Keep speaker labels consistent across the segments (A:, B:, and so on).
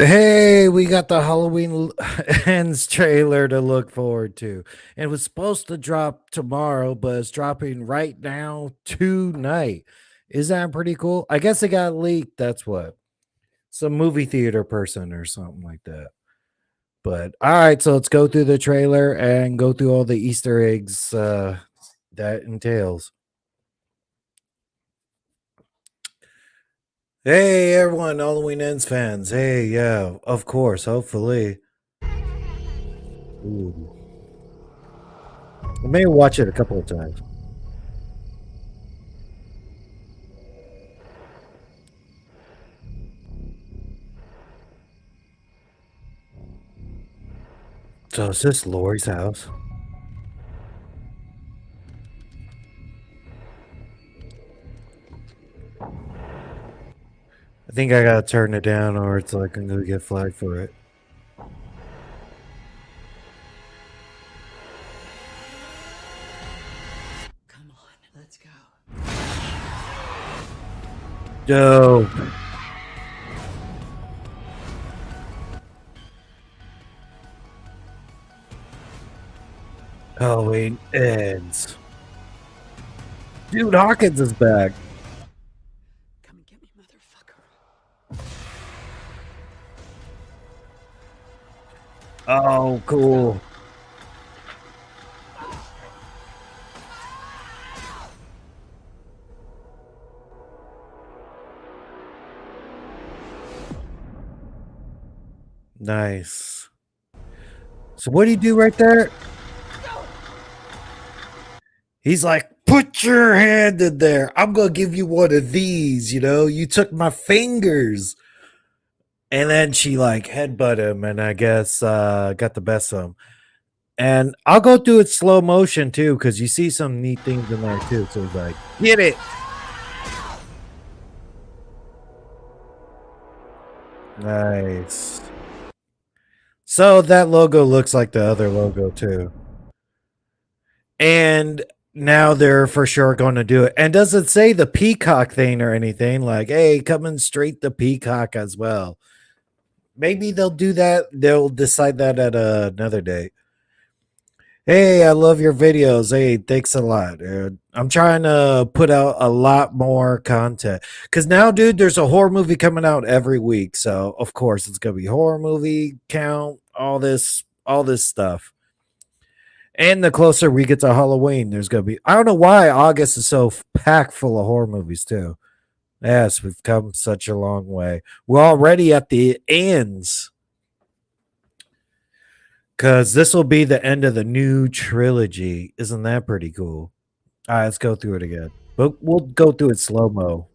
A: Hey, we got the Halloween Ends trailer to look forward to. And it was supposed to drop tomorrow, but it's dropping right now tonight. Is that pretty cool? I guess it got leaked. That's what. Some movie theater person or something like that. But all right, so let's go through the trailer and go through all the Easter eggs that entails. Hey, everyone, Halloween Ends fans. Hey, yeah, of course, hopefully. Ooh. I may watch it a couple of times. So is this Laurie's house? I think I gotta turn it down or it's like I'm gonna get flagged for it.
B: Come on, let's go.
A: Dope. Halloween ends. Dude, Hawkins is back.
B: Come and get me, motherfucker.
A: Oh, cool. Nice. So what do you do right there? He's like, put your hand in there. I'm gonna give you one of these, you took my fingers. And then she like headbutt him and I guess got the best of him. And I'll go through it slow motion too, because you see some neat things in there too. So it's like, get it. Nice. So that logo looks like the other logo too. And now they're for sure going to do it. And does it say the peacock thing or anything? Like, hey, coming straight the peacock as well. Maybe they'll do that. They'll decide that at another day. Hey, I love your videos. Hey, thanks a lot, dude. I'm trying to put out a lot more content because now, dude, there's a horror movie coming out every week. So of course it's gonna be horror movie count, all this stuff. And the closer we get to Halloween, there's gonna be. I don't know why August is so packed full of horror movies too. Yes, we've come such a long way. We're already at the ends. Because this will be the end of the new trilogy. Isn't that pretty cool? All right, let's go through it again. But we'll go through it slow mo.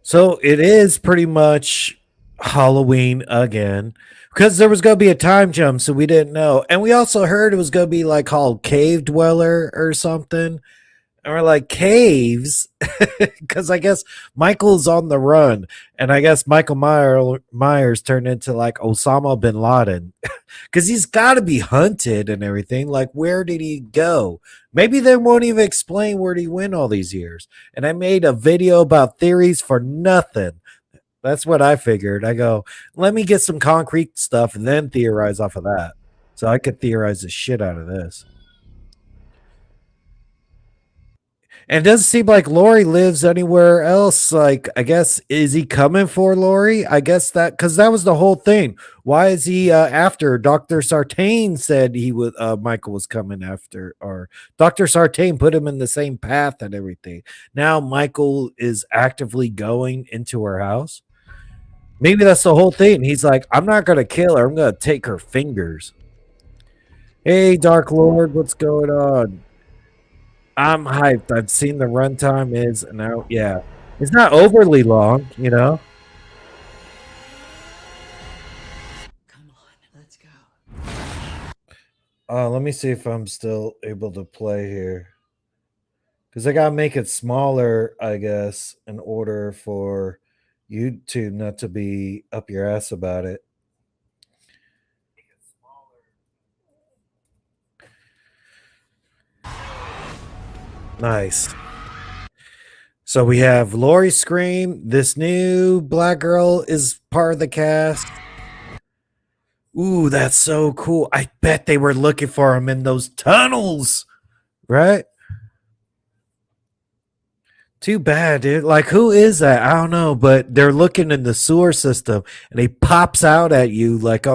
A: So it is pretty much Halloween again. Because there was going to be a time jump, so we didn't know. And we also heard it was going to be like called Cave Dweller or something. And we're like, caves? Because I guess Michael's on the run. And I guess Myers turned into like Osama bin Laden. Because he's got to be hunted and everything. Like, where did he go? Maybe they won't even explain where he went all these years. And I made a video about theories for nothing. That's what I figured. I go, let me get some concrete stuff and then theorize off of that. So I could theorize the shit out of this. And it doesn't seem like Laurie lives anywhere else. Like, I guess, is he coming for Laurie? I guess that because that was the whole thing. Why is he after? Dr. Sartain said he would. Michael was coming after, or Dr. Sartain put him in the same path and everything. Now Michael is actively going into her house. Maybe that's the whole thing. He's like, I'm not gonna kill her. I'm gonna take her fingers. Hey, Dark Lord, what's going on? I'm hyped. I've seen the runtime is now. Yeah, it's not overly long.
B: Come on, let's go.
A: Let me see if I'm still able to play here because I gotta make it smaller, I guess, in order for YouTube not to be up your ass about it. Nice. So we have Laurie scream. This new black girl is part of the cast. Ooh, that's so cool. I bet they were looking for him in those tunnels, right? Too bad, dude. Like, who is that? I don't know, but they're looking in the sewer system and he pops out at you like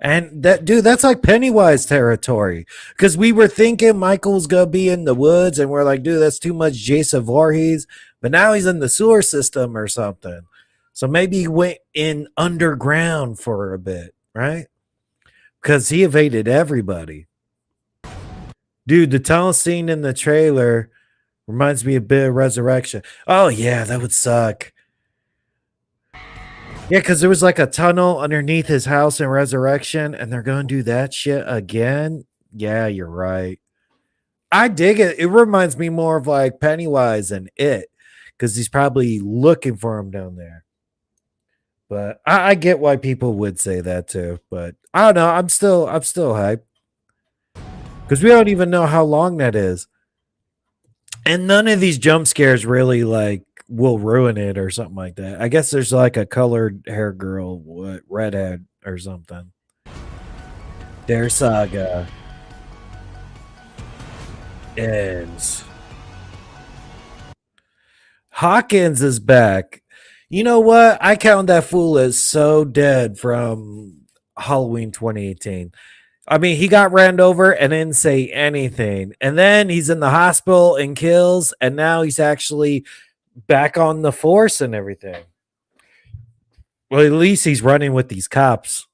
A: and that dude, that's like Pennywise territory. Because we were thinking Michael's gonna be in the woods, and we're like, dude, that's too much Jason Voorhees. But now he's in the sewer system or something. So maybe he went in underground for a bit, right? Because he evaded everybody. Dude, the tunnel scene in the trailer reminds me a bit of Resurrection. Oh, yeah, that would suck. Yeah, because there was like a tunnel underneath his house in Resurrection, and they're going to do that shit again. Yeah, you're right. I dig it. It reminds me more of like Pennywise and It, because he's probably looking for him down there. But I get why people would say that too. But I don't know. I'm still hyped because we don't even know how long that is. And none of these jump scares really like will ruin it or something like that. I guess there's like a colored hair girl, what, redhead or something. Their saga ends. Hawkins is back. You know what? I count that fool as so dead from Halloween 2018. I mean, he got ran over and didn't say anything. And then he's in the hospital and kills. And now he's actually back on the force and everything. Well, at least he's running with these cops.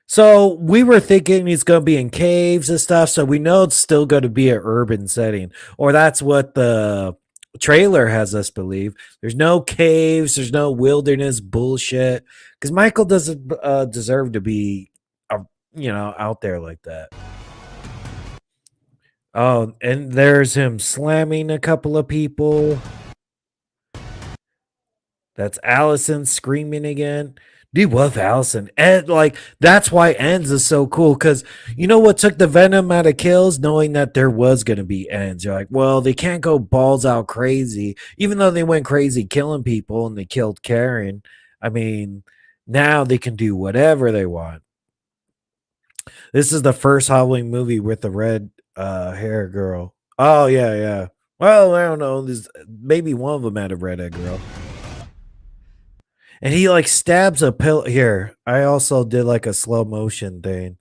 A: So we were thinking he's going to be in caves and stuff. So we know it's still going to be an urban setting. Or that's what the trailer has us believe. There's no caves. There's no wilderness bullshit. Because Michael doesn't deserve to be out there like that. Oh, and there's him slamming a couple of people. That's Allyson screaming again. Dude, love Allyson. And like that's why Ends is so cool. Cause you know what took the venom out of Kills? Knowing that there was gonna be Ends. You're like, well, they can't go balls out crazy, even though they went crazy killing people and they killed Karen. I mean, now they can do whatever they want. This is the first Halloween movie with the red hair girl. Oh yeah, yeah. Well, I don't know. There's maybe one of them had a redhead girl. And he like stabs a pill here. I also did like a slow motion thing.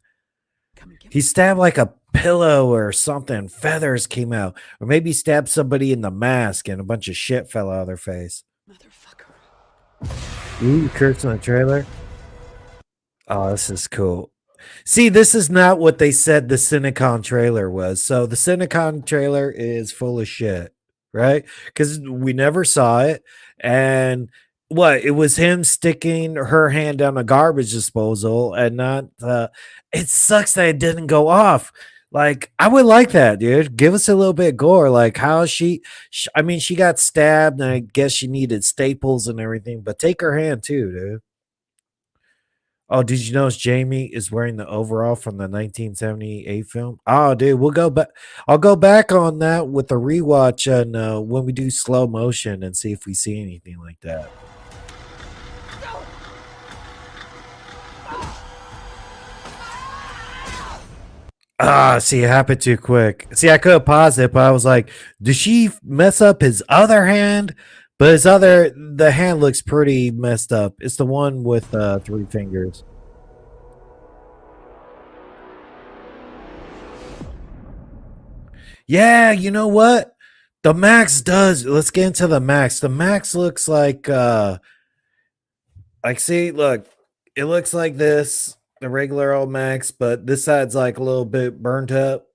A: He stabbed like a pillow or something. Feathers came out. Or maybe stabbed somebody in the mask and a bunch of shit fell out of their face. Motherfucker. Ooh, Kurt's in the trailer. Oh, this is cool. See, this is not what they said the Cinecon trailer was. So the Cinecon trailer is full of shit, right? Because we never saw it. And what it was him sticking her hand down a garbage disposal and not it sucks that it didn't go off. Like I would like that, dude. Give us a little bit of gore. Like how I mean, she got stabbed and I guess she needed staples and everything, but take her hand too, dude. Oh, did you notice Jamie is wearing the overall from the 1978 film? Oh, dude, we'll go back. I'll go back on that with the rewatch and when we do slow motion and see if we see anything like that. Ah, see, it happened too quick. See, I could have paused it, but I was like, did she mess up his other hand? But the hand looks pretty messed up. It's the one with 3 fingers. Yeah, you know what? The Max does. Let's get into the Max. The Max looks like see, look, it looks like this, the regular old Max, but this side's like a little bit burnt up,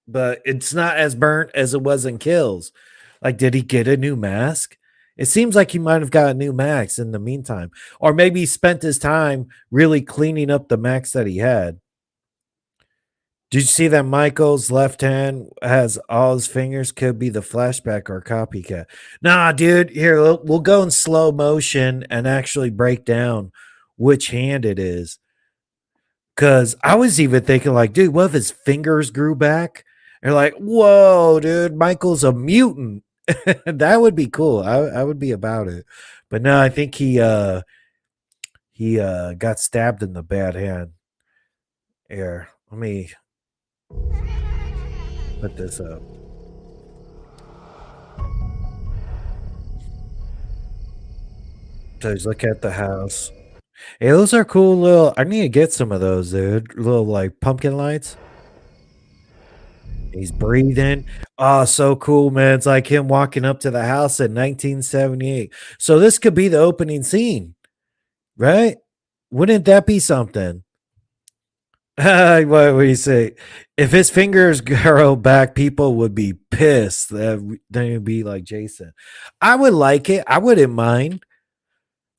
A: but it's not as burnt as it was in Kills. Like, did he get a new mask? It seems like he might have got a new Max in the meantime. Or maybe he spent his time really cleaning up the Max that he had. Did you see that Michael's left hand has all his fingers? Could be the flashback or copycat. Nah, dude. Here, we'll go in slow motion and actually break down which hand it is. Because I was even thinking, like, dude, what if his fingers grew back? And like, whoa, dude, Michael's a mutant. That would be cool. I would be about it. But no, I think he got stabbed in the bad hand. Here, let me put this up. So just look at the house. Hey, those are cool little. I need to get some of those, dude. Little like pumpkin lights. He's breathing. Oh, so cool, man. It's like him walking up to the house in 1978. So this could be the opening scene, right? Wouldn't that be something? What do you say? If his fingers grow back, people would be pissed. Then it'd be like Jason. I would like it. I wouldn't mind.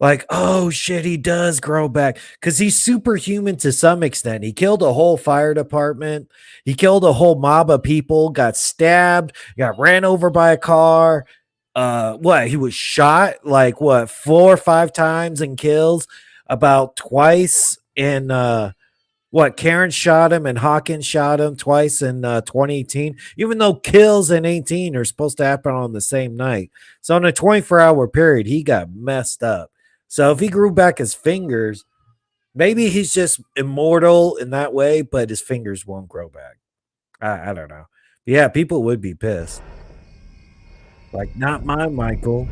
A: Like, oh shit, he does grow back because he's superhuman to some extent. He killed a whole fire department. He killed a whole mob of people. Got stabbed. Got ran over by a car. What? He was shot like what 4 or 5 times and kills about twice in what Karen shot him and Hawkins shot him twice in 2018, even though kills in 18 are supposed to happen on the same night. So in a 24-hour period, he got messed up. So if he grew back his fingers, maybe he's just immortal in that way, but his fingers won't grow back. I don't know. Yeah, people would be pissed. Like, not mine, Michael.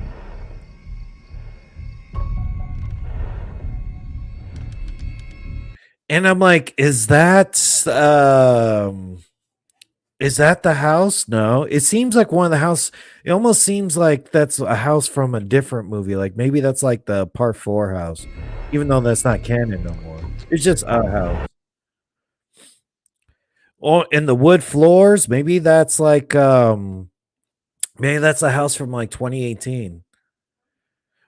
A: And I'm like, is that the house? No. It seems like one of the house. It almost seems like that's a house from a different movie. Like maybe that's like the part 4 house, even though that's not canon no more. It's just a house. Oh, and the wood floors, maybe that's a house from like 2018.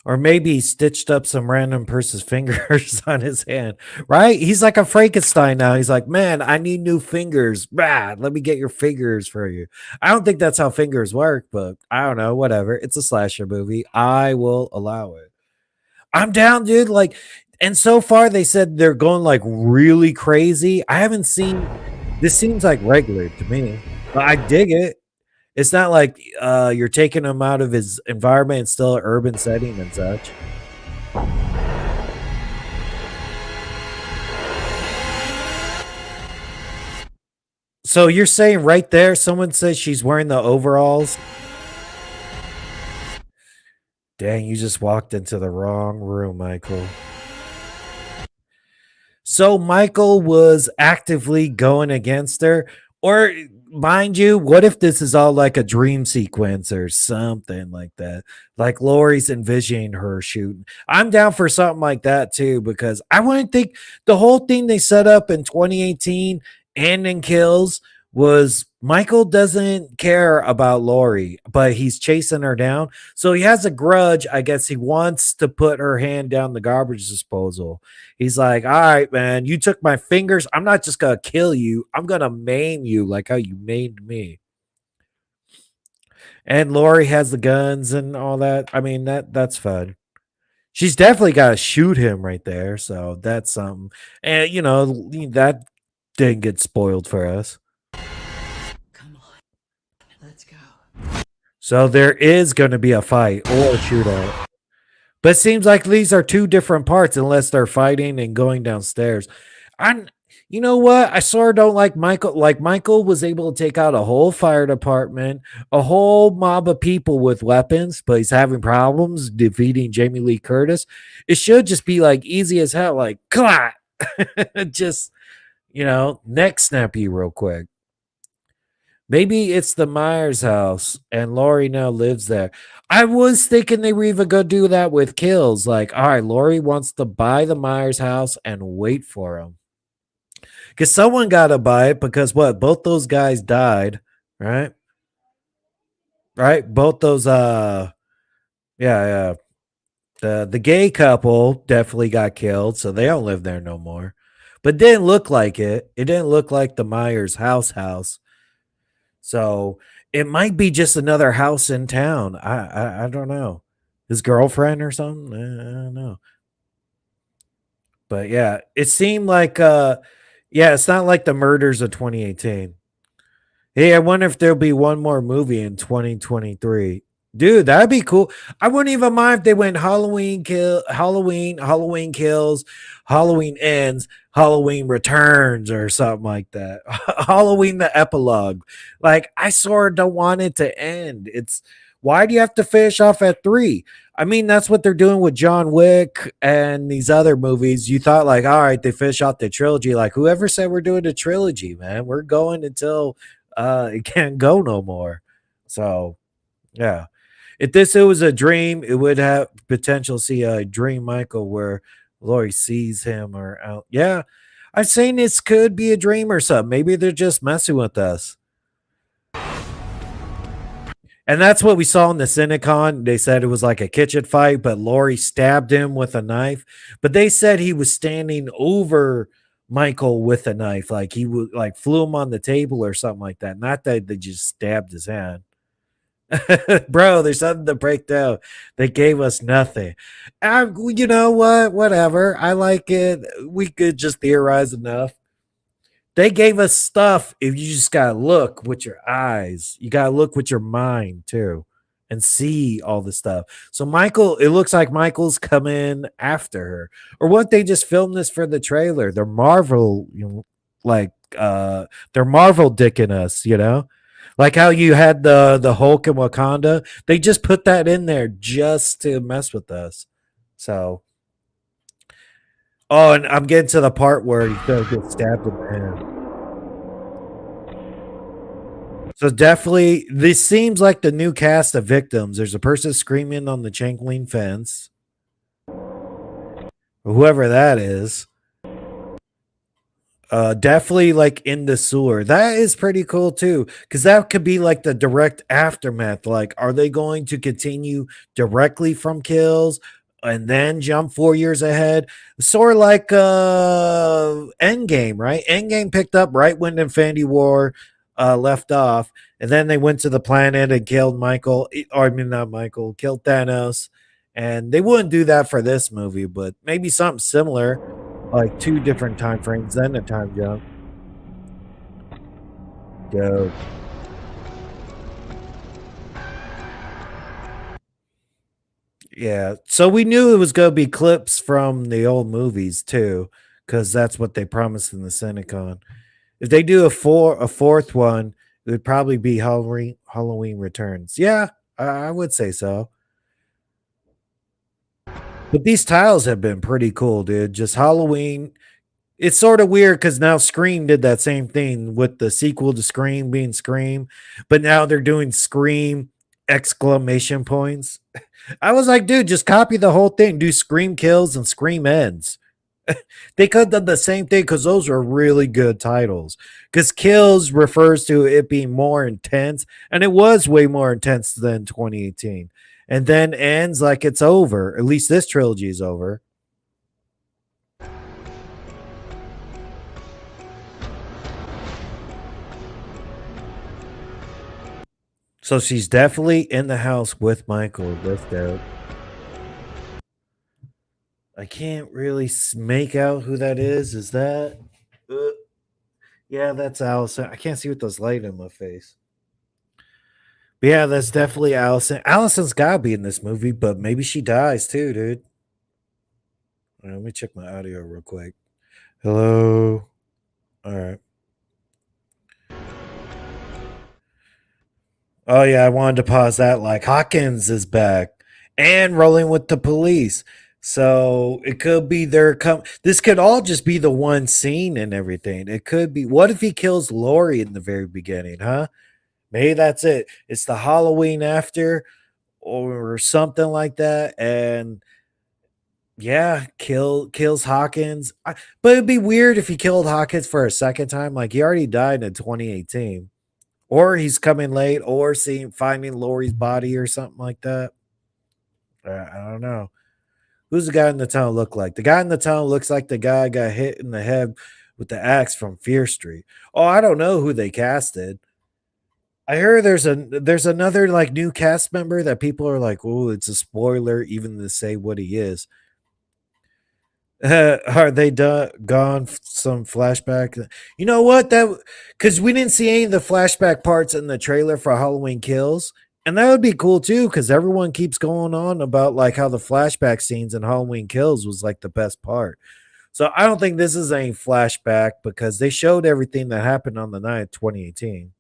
A: Or maybe he stitched up some random person's fingers on his hand, right? He's like a Frankenstein now. He's like, man, I need new fingers. Bah, let me get your fingers for you. I don't think that's how fingers work, but I don't know. Whatever. It's a slasher movie. I will allow it. I'm down, dude. Like, and so far they said they're going like really crazy. I haven't seen this seems like regular to me, but I dig it. It's not like you're taking him out of his environment and still an urban setting and such. So you're saying right there, someone says she's wearing the overalls? Dang, you just walked into the wrong room, Michael. So Michael was actively going against her, or mind you, what if this is all like a dream sequence or something like that? Like Laurie's envisioning her shooting. I'm down for something like that too, because I wouldn't think the whole thing they set up in 2018 and in Kills was Michael doesn't care about Laurie, but he's chasing her down. So he has a grudge. I guess he wants to put her hand down the garbage disposal. He's like, all right, man, you took my fingers. I'm not just going to kill you. I'm going to maim you like how you maimed me. And Laurie has the guns and all that. I mean, that's fun. She's definitely got to shoot him right there. So that's something. And, that didn't get spoiled for us.
B: Come on. Let's go.
A: So there is going to be a fight or a shootout. But it seems like these are two different parts unless they're fighting and going downstairs. You know what? I sort of don't like Michael. Like Michael was able to take out a whole fire department, a whole mob of people with weapons, but he's having problems defeating Jamie Lee Curtis. It should just be like easy as hell, like, clap. Just, neck snap you real quick. Maybe it's the Myers house and Laurie now lives there. I was thinking they were even going to do that with Kills. Like, all right, Laurie wants to buy the Myers house and wait for him. Because someone got to buy it because what? Both those guys died, right? Right? Both those, yeah. The gay couple definitely got killed, so they don't live there no more. But it didn't look like it. It didn't look like the Myers house. So it might be just another house in town. I don't know. His girlfriend or something? I don't know. But yeah, it seemed like it's not like the murders of 2018. Hey, I wonder if there'll be one more movie in 2023. Dude, that'd be cool. I wouldn't even mind if they went Halloween kill, Halloween kills, Halloween ends, Halloween returns, or something like that. Halloween the epilogue. Like I sort of don't want it to end. It's why do you have to finish off at three? I mean, that's what they're doing with John Wick and these other movies. You thought like, all right, they finish off the trilogy. Like whoever said we're doing a trilogy, man, we're going until it can't go no more. So yeah. If this it was a dream, it would have potential to see a dream Michael where Laurie sees him or out. Yeah, I'm saying this could be a dream or something. Maybe they're just messing with us. And that's what we saw in the Cinecon. They said it was like a kitchen fight, but Laurie stabbed him with a knife. But they said he was standing over Michael with a knife, like he would like flew him on the table or something like that. Not that they just stabbed his hand. Bro, there's something to break down. They gave us nothing. You know what? Whatever. I like it. We could just theorize enough. They gave us stuff. If you just gotta look with your eyes, you gotta look with your mind too, and see all the stuff. So Michael, it looks like Michael's coming after her, or what? They just filmed this for the trailer. They're Marvel, like they're Marvel dicking us, like how you had the Hulk in Wakanda. They just put that in there just to mess with us. So, oh, and I'm getting to the part where he's gonna get stabbed in the hand. So definitely, this seems like the new cast of victims. There's a person screaming on the chain link fence, or whoever that is. Definitely like in the sewer. That is pretty cool too, because that could be like the direct aftermath. Like, are they going to continue directly from kills and then jump 4 years ahead? Sort of like Endgame, right? Endgame picked up right when Infinity War left off, and then they went to the planet and killed Michael. Or I mean, not Michael, killed Thanos. And they wouldn't do that for this movie, but maybe something similar like two different time frames, then a time jump. Dope. Yeah. So we knew it was gonna be clips from the old movies too, because that's what they promised in the Cinecon. If they do a fourth one, it would probably be Halloween Returns. Yeah, I would say so. But these tiles have been pretty cool, dude. Just Halloween. It's sort of weird because now Scream did that same thing with the sequel to Scream being Scream, but now they're doing Scream exclamation points. I was like, dude, just copy the whole thing. Do Scream kills and Scream ends. They could have done the same thing because those are really good titles. Because kills refers to it being more intense, and it was way more intense than 2018. And then ends like it's over. At least this trilogy is over. So she's definitely in the house with Michael. That's dope. I can't really make out who that is. Is that? Uh, yeah, that's Allyson. I can't see with those light in my face. But yeah, that's definitely Allyson. Allyson's gotta be in this movie, but maybe she dies too, dude. All right, let me check my audio real quick. Hello. All right. Oh yeah, I wanted to pause that. Like Hawkins is back and rolling with the police. So it could be their this could all just be the one scene and everything. It could be what if he kills Laurie in the very beginning, huh? Maybe that's it. It's the Halloween after or something like that. And yeah, kills Hawkins. But it'd be weird if he killed Hawkins for a second time. Like he already died in 2018. Or he's coming late, or finding Laurie's body or something like that. I don't know. Who's the guy in the town look like? The guy in the town looks like the guy got hit in the head with the axe from Fear Street. Oh, I don't know who they casted. I heard there's another like new cast member that people are like, oh, it's a spoiler even to say what he is. Are they gone some flashback? You know what? That because we didn't see any of the flashback parts in the trailer for Halloween Kills, And that would be cool too, because everyone keeps going on about like how the flashback scenes in Halloween Kills was like the best part. So I don't think this is any flashback because they showed everything that happened on the night of 2018.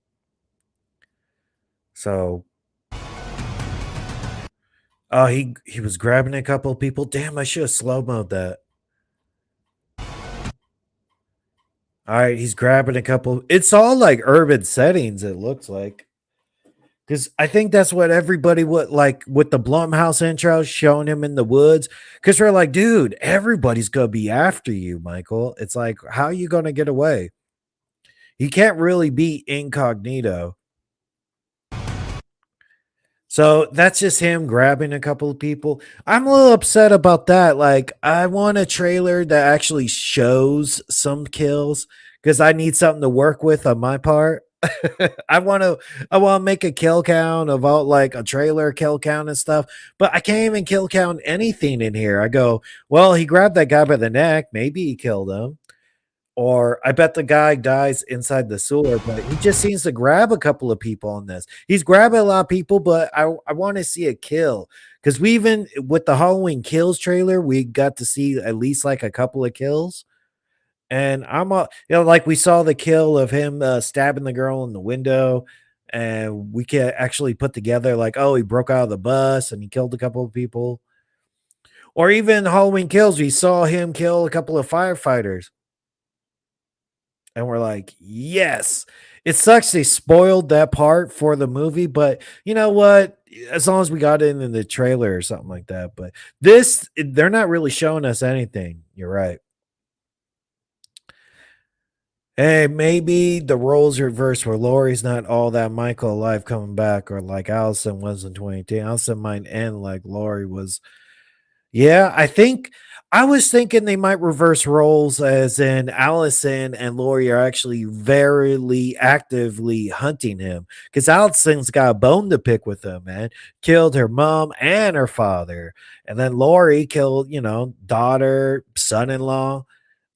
A: So oh, he was grabbing a couple of people. Damn, I should have slow mode that. All right, he's grabbing a couple. It's all like urban settings, it looks like. Because I think that's what everybody would like with the Blumhouse intro showing him in the woods. Because we're like, dude, everybody's going to be after you, Michael. It's like, how are you going to get away? He can't really be incognito. So that's just him grabbing a couple of people. I'm a little upset about that. Like, I want a trailer that actually shows some kills because I need something to work with on my part. I want to make a kill count of all like a trailer kill count and stuff, but I can't even kill count anything in here. I go, well, he grabbed that guy by the neck, maybe he killed him, or I bet the guy dies inside the sewer, but he just seems to grab a couple of people on this. He's grabbing a lot of people, but I want to see a kill because we even with the Halloween Kills trailer, we got to see at least like a couple of kills. And like we saw the kill of him stabbing the girl in the window, and we can actually put together like, oh, he broke out of the bus and he killed a couple of people. Or even Halloween Kills, we saw him kill a couple of firefighters. And we're like, yes. It sucks they spoiled that part for the movie, but you know what? As long as we got it in the trailer or something like that. But this, they're not really showing us anything. You're right. Hey, maybe the roles reverse where Laurie's not all that Michael alive coming back, or like Allyson was in 2010. Allyson might end like Laurie was. Yeah, I was thinking they might reverse roles, as in Allyson and Laurie are actually very actively hunting him because Allison's got a bone to pick with him, man. Killed her mom and her father, and then Laurie killed, daughter, son in law.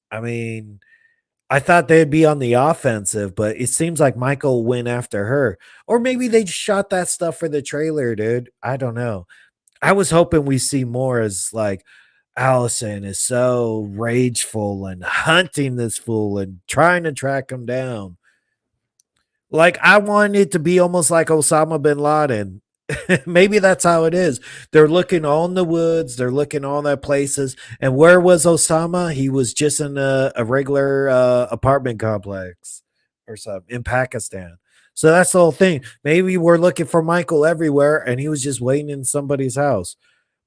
A: I mean, I thought they'd be on the offensive, but it seems like Michael went after her. Or maybe they just shot that stuff for the trailer, dude. I don't know. I was hoping we see more as like Allyson is so rageful and hunting this fool and trying to track him down. Like I wanted it to be almost like Osama bin Laden. Maybe that's how it is. They're looking all in the woods, they're looking all that places. And where was Osama? He was just in a regular apartment complex or something in Pakistan. So that's the whole thing. Maybe we're looking for Michael everywhere and he was just waiting in somebody's house.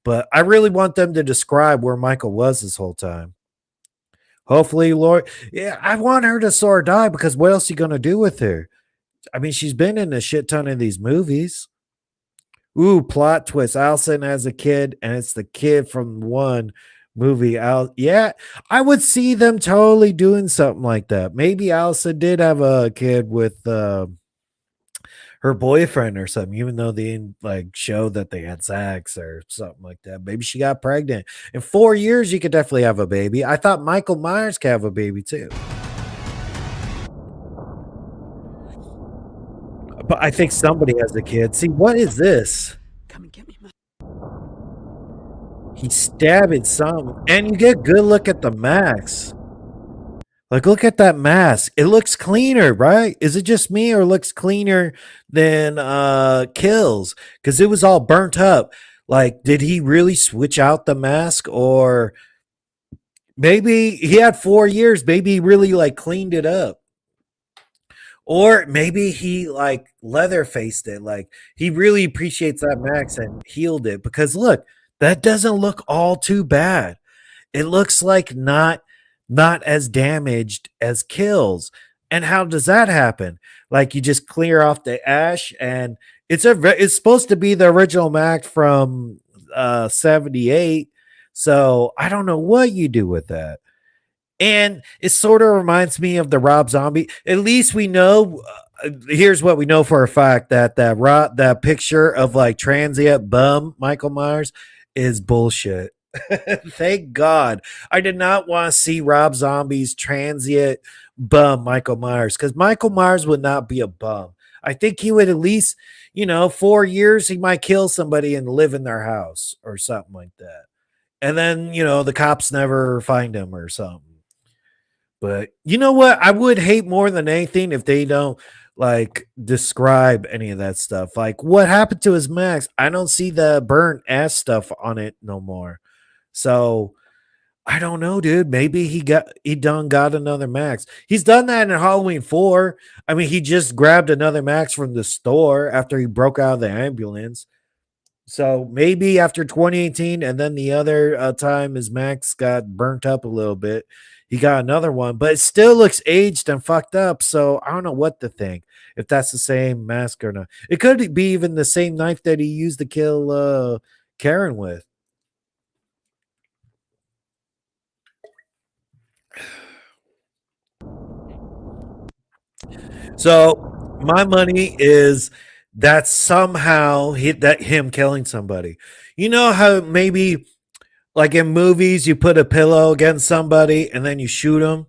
A: But I really want them to describe where Michael was this whole time. Hopefully, Lord. Yeah, I want her to soar die because what else are you going to do with her? I mean, she's been in a shit ton of these movies. Ooh, plot twist. Allyson as a kid, and it's the kid from one movie. Yeah, I would see them totally doing something like that. Maybe Allyson did have a kid with her boyfriend or something, even though they didn't like show that they had sex or something like that. Maybe she got pregnant. In 4 years, you could definitely have a baby. I thought Michael Myers could have a baby too. But I think somebody has a kid. See, what is this?
B: Come and get me.
A: He's stabbing some, and you get a good look at the mask. Like, look at that mask. It looks cleaner, right? Is it just me or looks cleaner than Kills? Because it was all burnt up. Like, did he really switch out the mask? Or maybe he had 4 years. Maybe he really like cleaned it up. Or maybe he like leather faced it. Like he really appreciates that mask and healed it. Because look, that doesn't look all too bad. It looks like not as damaged as Kills. And how does that happen? Like you just clear off the ash, and it's supposed to be the original Mac from 78. So I don't know what you do with that. And it sort of reminds me of the Rob Zombie. At least we know. Here's what we know for a fact: that picture of like transient bum Michael Myers is bullshit. Thank God. I did not want to see Rob Zombie's transient bum Michael Myers, because Michael Myers would not be a bum. I think he would at least 4 years he might kill somebody and live in their house or something like that. And then, the cops never find him or something. But you know what? I would hate more than anything if they don't like describe any of that stuff. Like what happened to his mask? I don't see the burnt ass stuff on it no more. So I don't know, dude. Maybe he done got another max. He's done that in Halloween 4. I mean, he just grabbed another max from the store after he broke out of the ambulance. So maybe after 2018, and then the other time his max got burnt up a little bit, he got another one, but it still looks aged and fucked up. So I don't know what to think, if that's the same mask or not. It could be even the same knife that he used to kill Karen with. So my money is that somehow that him killing somebody. You know how maybe like in movies you put a pillow against somebody and then you shoot them?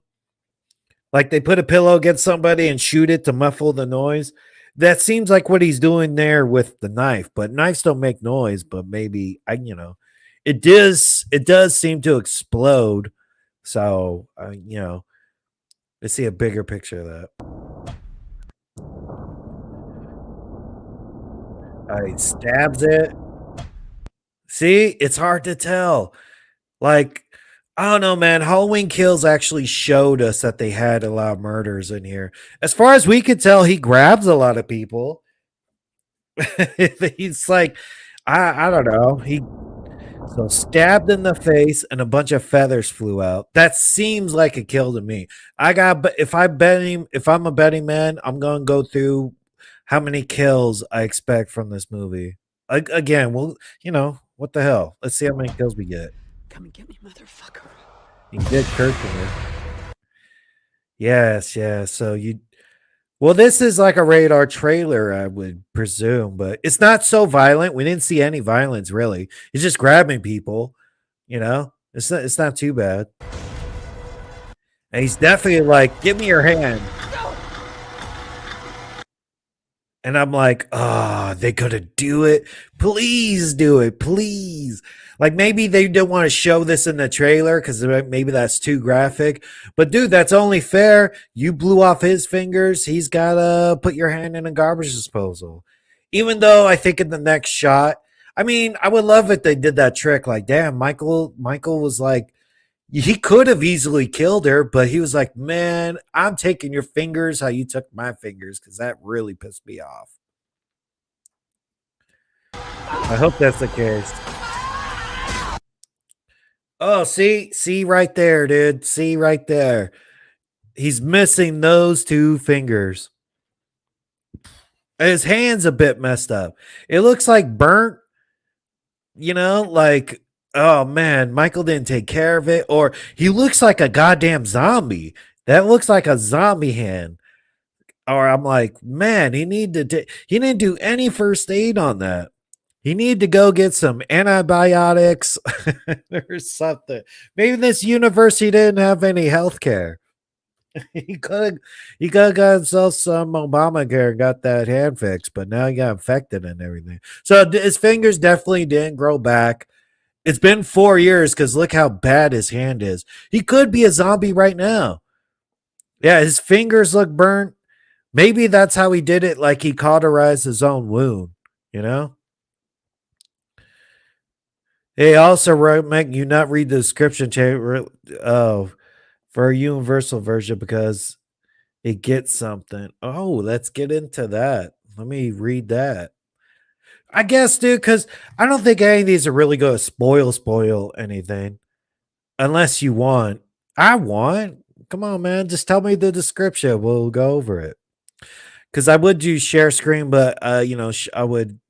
A: Like they put a pillow against somebody and shoot it to muffle the noise. That seems like what he's doing there with the knife, but knives don't make noise, but maybe it does seem to explode. So, let's see a bigger picture of that. He stabs it. See, it's hard to tell. Like, I don't know, man. Halloween Kills actually showed us that they had a lot of murders in here. As far as we could tell, he grabs a lot of people. He's like, I don't know. He so stabbed in the face and a bunch of feathers flew out. That seems like a kill to me. If I'm a betting man, I'm gonna go through how many kills I expect from this movie. Again, what the hell? Let's see how many kills we get.
B: Come and get me, motherfucker.
A: You did Kirkland. Yes, yeah. Well, this is like a radar trailer, I would presume, but it's not so violent. We didn't see any violence really. It's just grabbing people, It's not too bad. And he's definitely like, "Give me your hand." And I'm like, "Oh, they gonna do it? Please do it, please." Like maybe they don't want to show this in the trailer because maybe that's too graphic. But dude, that's only fair. You blew off his fingers. He's gotta put your hand in a garbage disposal. Even though I think in the next shot, I mean, I would love if they did that trick. Like, damn, Michael was like, he could have easily killed her, but he was like, "Man, I'm taking your fingers how you took my fingers because that really pissed me off." I hope that's the case. Oh, see right there, dude. See right there. He's missing those two fingers. His hand's a bit messed up. It looks like burnt, like, oh man, Michael didn't take care of it, or he looks like a goddamn zombie. That looks like a zombie hand. Or I'm like, man, he didn't do any first aid on that. He needed to go get some antibiotics or something. Maybe in this universe he didn't have any health care. he could have got himself some Obamacare and got that hand fixed, but now he got infected and everything. So his fingers definitely didn't grow back. It's been 4 years because look how bad his hand is. He could be a zombie right now. Yeah, his fingers look burnt. Maybe that's how he did it, like he cauterized his own wound, you know? They also make you not read the description for a universal version because it gets something. Oh, let's get into that. Let me read that. I guess, dude, because I don't think any of these are really going to spoil anything. Unless you want. I want. Come on, man. Just tell me the description. We'll go over it. Because I would do share screen, but I would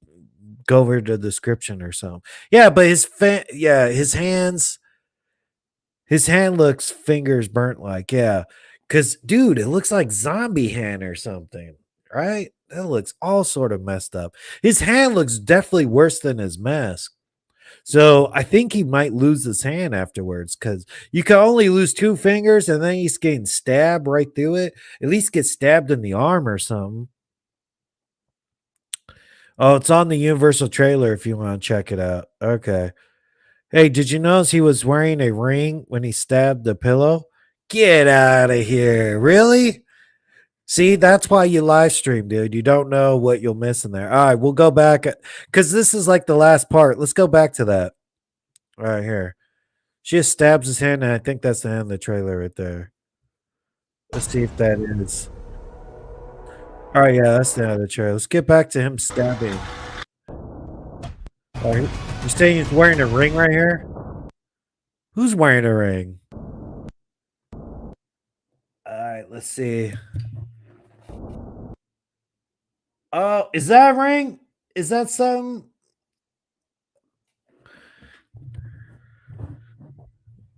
A: go over the description or something. Yeah, but his hands, his hand looks fingers burnt like, yeah. Because, dude, it looks like zombie hand or something, right? That looks all sort of messed up. His hand looks definitely worse than his mask. So I think he might lose his hand afterwards because you can only lose two fingers and then he's getting stabbed right through it. At least get stabbed in the arm or something. Oh, it's on the Universal trailer if you want to check it out. Okay. Hey, did you notice he was wearing a ring when he stabbed the pillow? Get out of here. Really? See, that's why you live stream, dude. You don't know what you'll miss in there. All right, we'll go back because this is like the last part. Let's go back to that right here. She just stabs his hand, and I think that's the end of the trailer right there. Let's see if that is. All right, yeah, that's the end of the trailer. Let's get back to him stabbing. Oh, you're saying he's wearing a ring right here? Who's wearing a ring? All right, let's see. Oh, is that a ring? Is that something?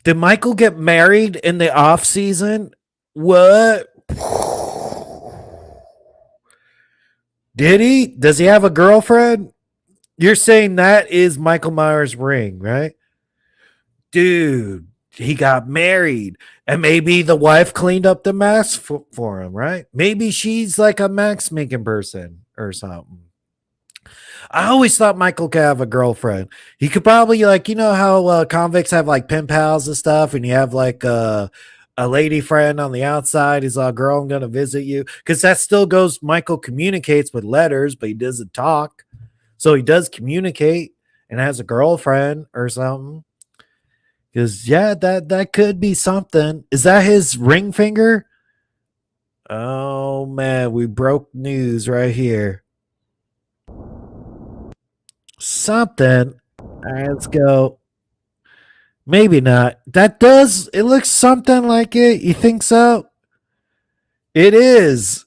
A: Did Michael get married in the off season? What? Did he? Does he have a girlfriend? You're saying that is Michael Myers' ring, right? Dude, he got married. And maybe the wife cleaned up the mess for him, right? Maybe she's like a mask making person or something. I always thought Michael could have a girlfriend. He could probably like, you know how convicts have like pen pals and stuff, and you have like a lady friend on the outside. He's like, girl, I'm gonna visit you. Because that still goes, Michael communicates with letters, but he doesn't talk. So he does communicate and has a girlfriend or something. Because yeah, that could be something. Is that his ring finger? Oh man, we broke news right here. Something. All right, let's go. Maybe not. That does. It looks something like it. You think so? It is.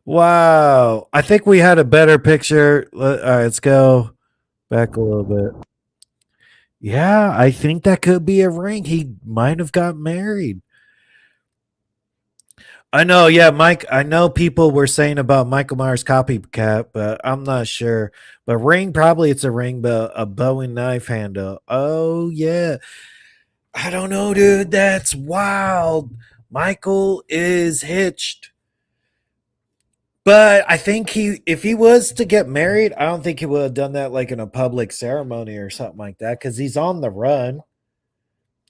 A: Wow. I think we had a better picture. All right, let's go back a little bit. Yeah, I think that could be a ring. He might have got married. I know, yeah, Mike. I know people were saying about Michael Myers copycat, but I'm not sure. But ring, probably it's a ring, but a Bowie knife handle. Oh yeah, I don't know, dude. That's wild. Michael is hitched, but I think if he was to get married, I don't think he would have done that like in a public ceremony or something like that because he's on the run.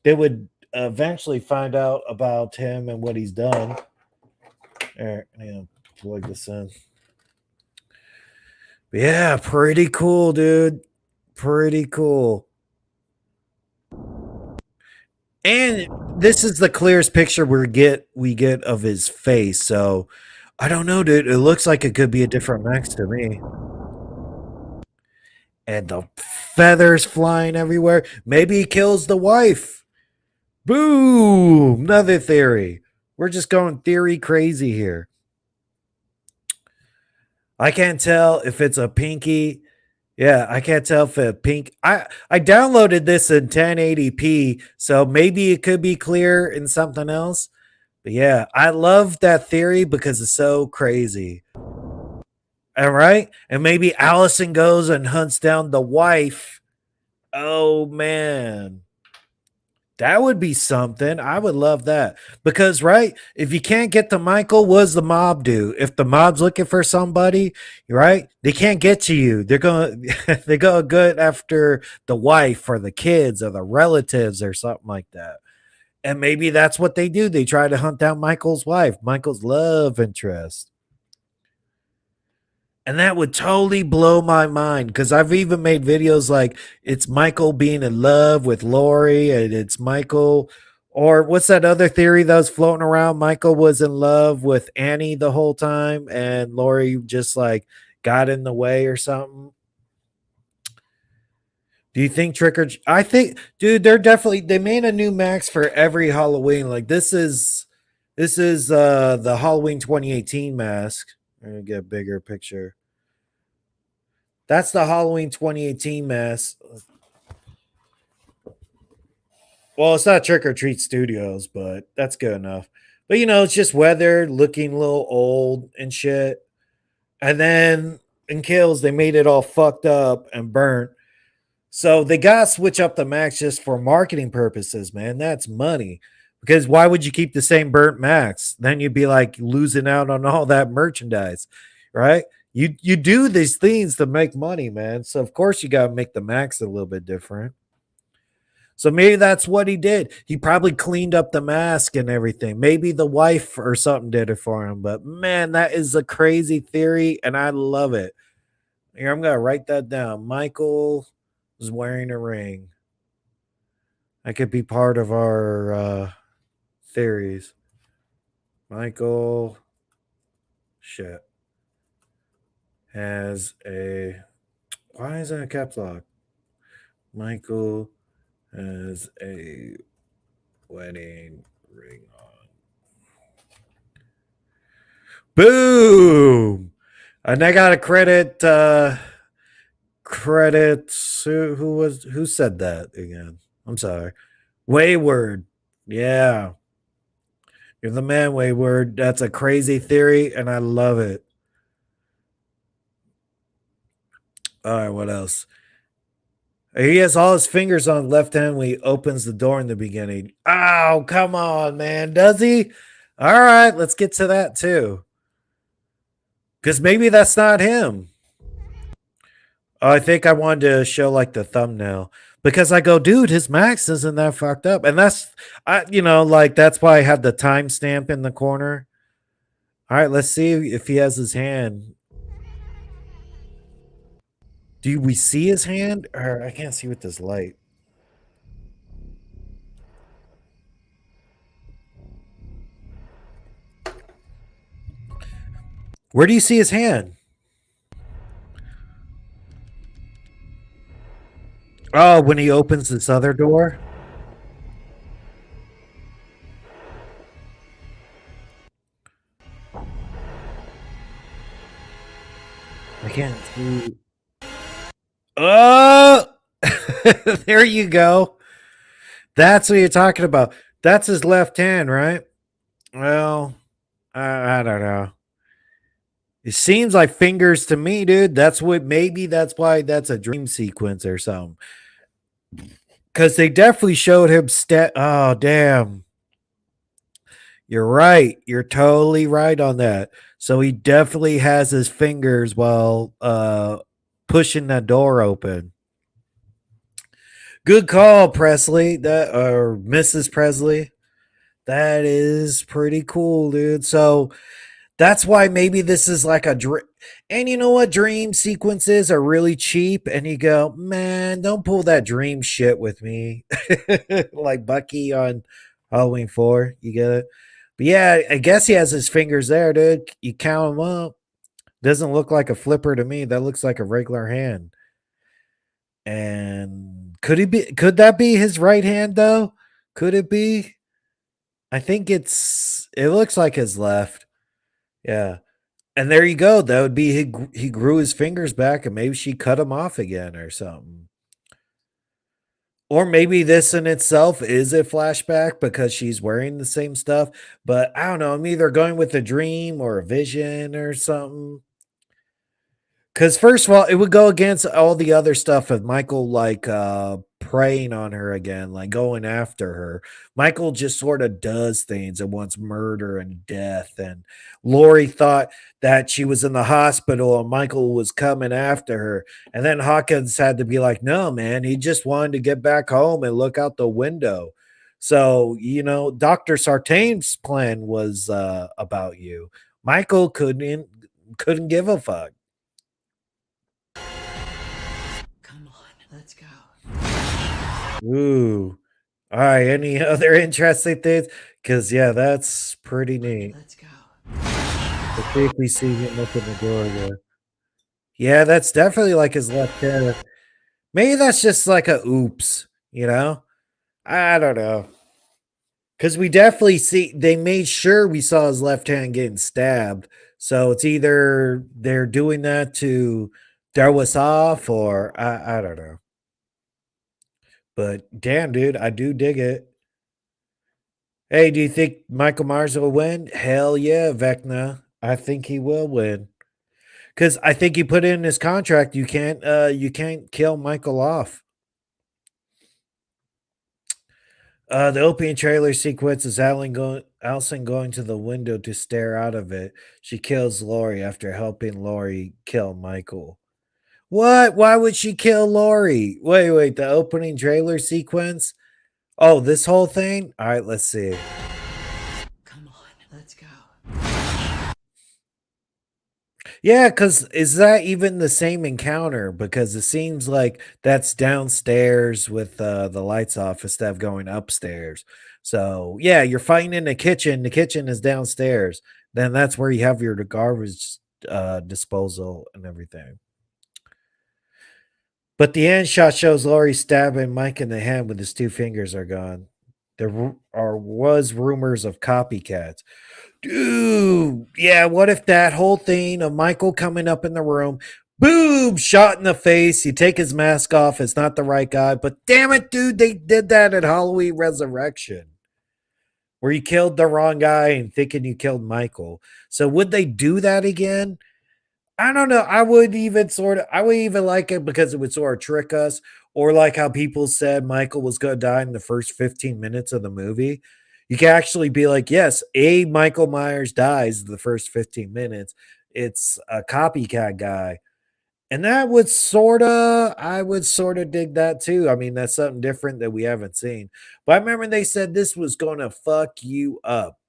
A: They would eventually find out about him and what he's done. All right, yeah, plug this in. Yeah, pretty cool, dude. Pretty cool. And this is the clearest picture we get of his face. So I don't know, dude. It looks like it could be a different Max to me. And the feathers flying everywhere. Maybe he kills the wife. Boom! Another theory. We're just going theory crazy here. I can't tell if it's a pinky. Yeah, I can't tell if it's pink. I downloaded this in 1080p, so maybe it could be clear in something else. But yeah, I love that theory because it's so crazy. All right, and maybe Allyson goes and hunts down the wife. Oh man. That would be something. I would love that. Because, right, if you can't get to Michael, what does the mob do? If the mob's looking for somebody, right, they can't get to you. They're going they go good after the wife or the kids or the relatives or something like that. And maybe that's what they do. They try to hunt down Michael's wife, Michael's love interest. And that would totally blow my mind because I've even made videos like it's Michael being in love with Laurie and it's Michael, or what's that other theory that was floating around? Michael was in love with Annie the whole time and Laurie just like got in the way or something. Do you think I think, dude, they made a new Max for every Halloween. Like this is the Halloween 2018 mask. I'm gonna get a bigger picture. That's the Halloween 2018 mask. Well, it's not Trick or Treat Studios, but that's good enough. But you know, it's just weathered, looking a little old and shit. And then in Kills, they made it all fucked up and burnt. So they gotta switch up the max just for marketing purposes, man. That's money. Because why would you keep the same burnt max? Then you'd be like losing out on all that merchandise, right? You do these things to make money, man. So of course you gotta make the max a little bit different. So maybe that's what he did. He probably cleaned up the mask and everything. Maybe the wife or something did it for him. But man, that is a crazy theory, and I love it. Here, I'm gonna write that down. Michael was wearing a ring. That could be part of our theories. Michael shit has a, why is that a caps lock? Michael has a wedding ring on. Boom! And I got to credit who said that again? I'm sorry. Wayward. Yeah. You're the man, Wayward. That's a crazy theory, and I love it. All right, what else? He has all his fingers on the left hand when he opens the door in the beginning. Oh, come on, man. Does he? All right, let's get to that too. Because maybe that's not him. Oh, I think I wanted to show like the thumbnail. Because I go, dude, his max isn't that fucked up. And that's, like that's why I had the timestamp in the corner. All right, let's see if he has his hand. Do we see his hand? Or I can't see with this light. Where do you see his hand? Oh, when he opens this other door? I can't see. Oh, there you go. That's what you're talking about. That's his left hand, right? Well, I don't know. It seems like fingers to me, dude. Maybe that's why that's a dream sequence or something. Because they definitely showed him oh, damn. You're right. You're totally right on that. So he definitely has his fingers while pushing that door open. Good call, Presley. That or Mrs. Presley. That is pretty cool, dude. So that's why maybe this is like a dream. And you know what? Dream sequences are really cheap. And you go, man, don't pull that dream shit with me. Like Bucky on Halloween 4. You get it? But yeah, I guess he has his fingers there, dude. You count them up. Doesn't look like a flipper to me. That looks like a regular hand. And could that be his right hand though? Could it be? I think it looks like his left. Yeah. And there you go. That would be he grew his fingers back and maybe she cut him off again or something. Or maybe this in itself is a flashback because she's wearing the same stuff. But I don't know. I'm either going with a dream or a vision or something. Because first of all, it would go against all the other stuff of Michael like preying on her again, like going after her. Michael just sort of does things and wants murder and death. And Laurie thought that she was in the hospital and Michael was coming after her. And then Hawkins had to be like, no, man, he just wanted to get back home and look out the window. So, Dr. Sartain's plan was about you. Michael couldn't give a fuck.
B: Let's go.
A: Ooh. All right. Any other interesting things? Because, yeah, that's pretty neat.
B: Let's go.
A: Let's see if we see him open the door there. Yeah, that's definitely like his left hand. Maybe that's just like a oops, I don't know. Because we definitely they made sure we saw his left hand getting stabbed. So it's either they're doing that to throw us off or I don't know. But damn, dude, I do dig it. Hey, do you think Michael Myers will win? Hell yeah, Vecna. I think he will win. Because I think he put in his contract you can't kill Michael off. The opening trailer sequence is Allyson going to the window to stare out of it. She kills Laurie after helping Laurie kill Michael. What? Why would she kill Laurie? Wait, the opening trailer sequence? Oh, this whole thing? All right, let's see.
B: Come on, let's go.
A: Yeah, because is that even the same encounter? Because it seems like that's downstairs with the lights off instead of going upstairs. So, yeah, you're fighting in the kitchen. The kitchen is downstairs. Then that's where you have your garbage disposal and everything. But the end shot shows Laurie stabbing Mike in the hand with his two fingers are gone. Was rumors of copycats. Dude, yeah, what if that whole thing of Michael coming up in the room, boom, shot in the face, you take his mask off, it's not the right guy, but damn it, dude, they did that at Halloween Resurrection, where you killed the wrong guy and thinking you killed Michael. So would they do that again? I don't know. I would even like it because it would sort of trick us, or like how people said Michael was going to die in the first 15 minutes of the movie. You can actually be like, yes, Michael Myers dies in the first 15 minutes. It's a copycat guy. And I would sort of dig that too. I mean, that's something different that we haven't seen. But I remember they said this was going to fuck you up.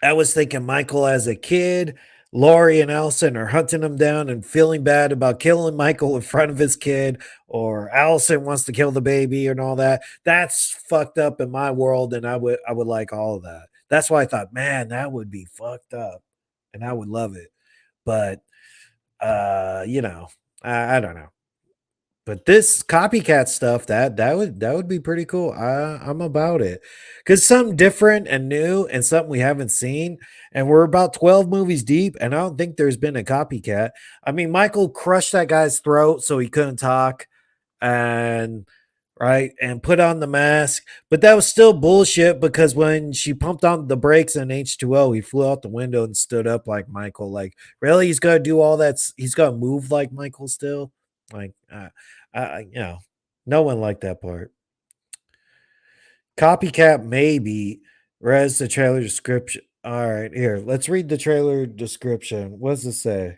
A: I was thinking Michael as a kid, Laurie and Allyson are hunting him down and feeling bad about killing Michael in front of his kid, or Allyson wants to kill the baby and all that. That's fucked up in my world, and I would like all of that. That's why I thought, man, that would be fucked up, and I would love it. But you know, I don't know. But this copycat stuff, that would be pretty cool. I'm about it. Cause something different and new and something we haven't seen. And we're about 12 movies deep, and I don't think there's been a copycat. I mean, Michael crushed that guy's throat so he couldn't talk and right and put on the mask. But that was still bullshit because when she pumped on the brakes in H2O, he flew out the window and stood up like Michael. Like, really? He's gonna do all that, he's gonna move like Michael still? Like, no one liked that part. Copycat maybe. Res the trailer description. All right, here. Let's read the trailer description. What does it say?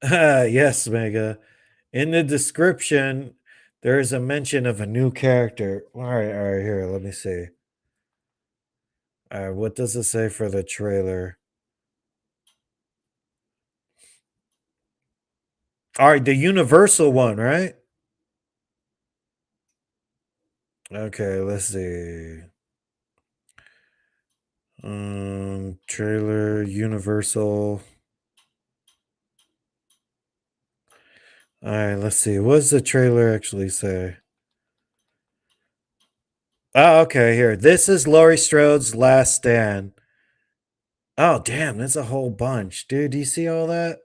A: Yes, Mega. In the description, there is a mention of a new character. All right, here. Let me see. All right, what does it say for the trailer? All right, the Universal one, right? Okay, let's see. Trailer Universal. All right, let's see. What does the trailer actually say? Oh, okay, here. This is Laurie Strode's last stand. Oh, damn, that's a whole bunch. Dude, do you see all that?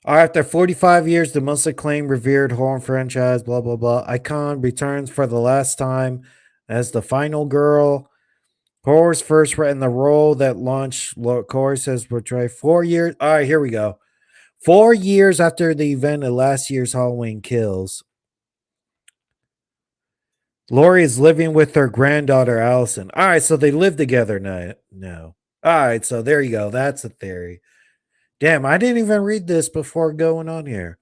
A: All right, after 45 years, the most acclaimed, revered horror franchise, blah, blah, blah, icon returns for the last time as the final girl. Horror's first in the role that launched, Corey says, portray 4 years. All right, here we go. 4 years after the event of last year's Halloween Kills, Laurie is living with her granddaughter, Allyson. All right, so they live together now. No. All right, so there you go. That's a theory. Damn, I didn't even read this before going on here.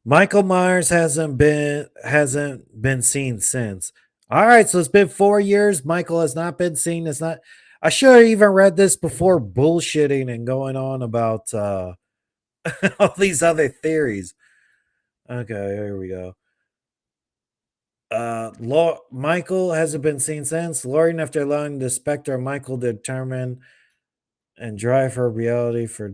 A: Michael Myers hasn't been seen since. All right, so it's been 4 years. Michael has not been seen. It's not. I should have even read this before bullshitting and going on about all these other theories. Okay, here we go. Michael hasn't been seen since. Lauren, after allowing the specter of Michael to determine and drive her reality for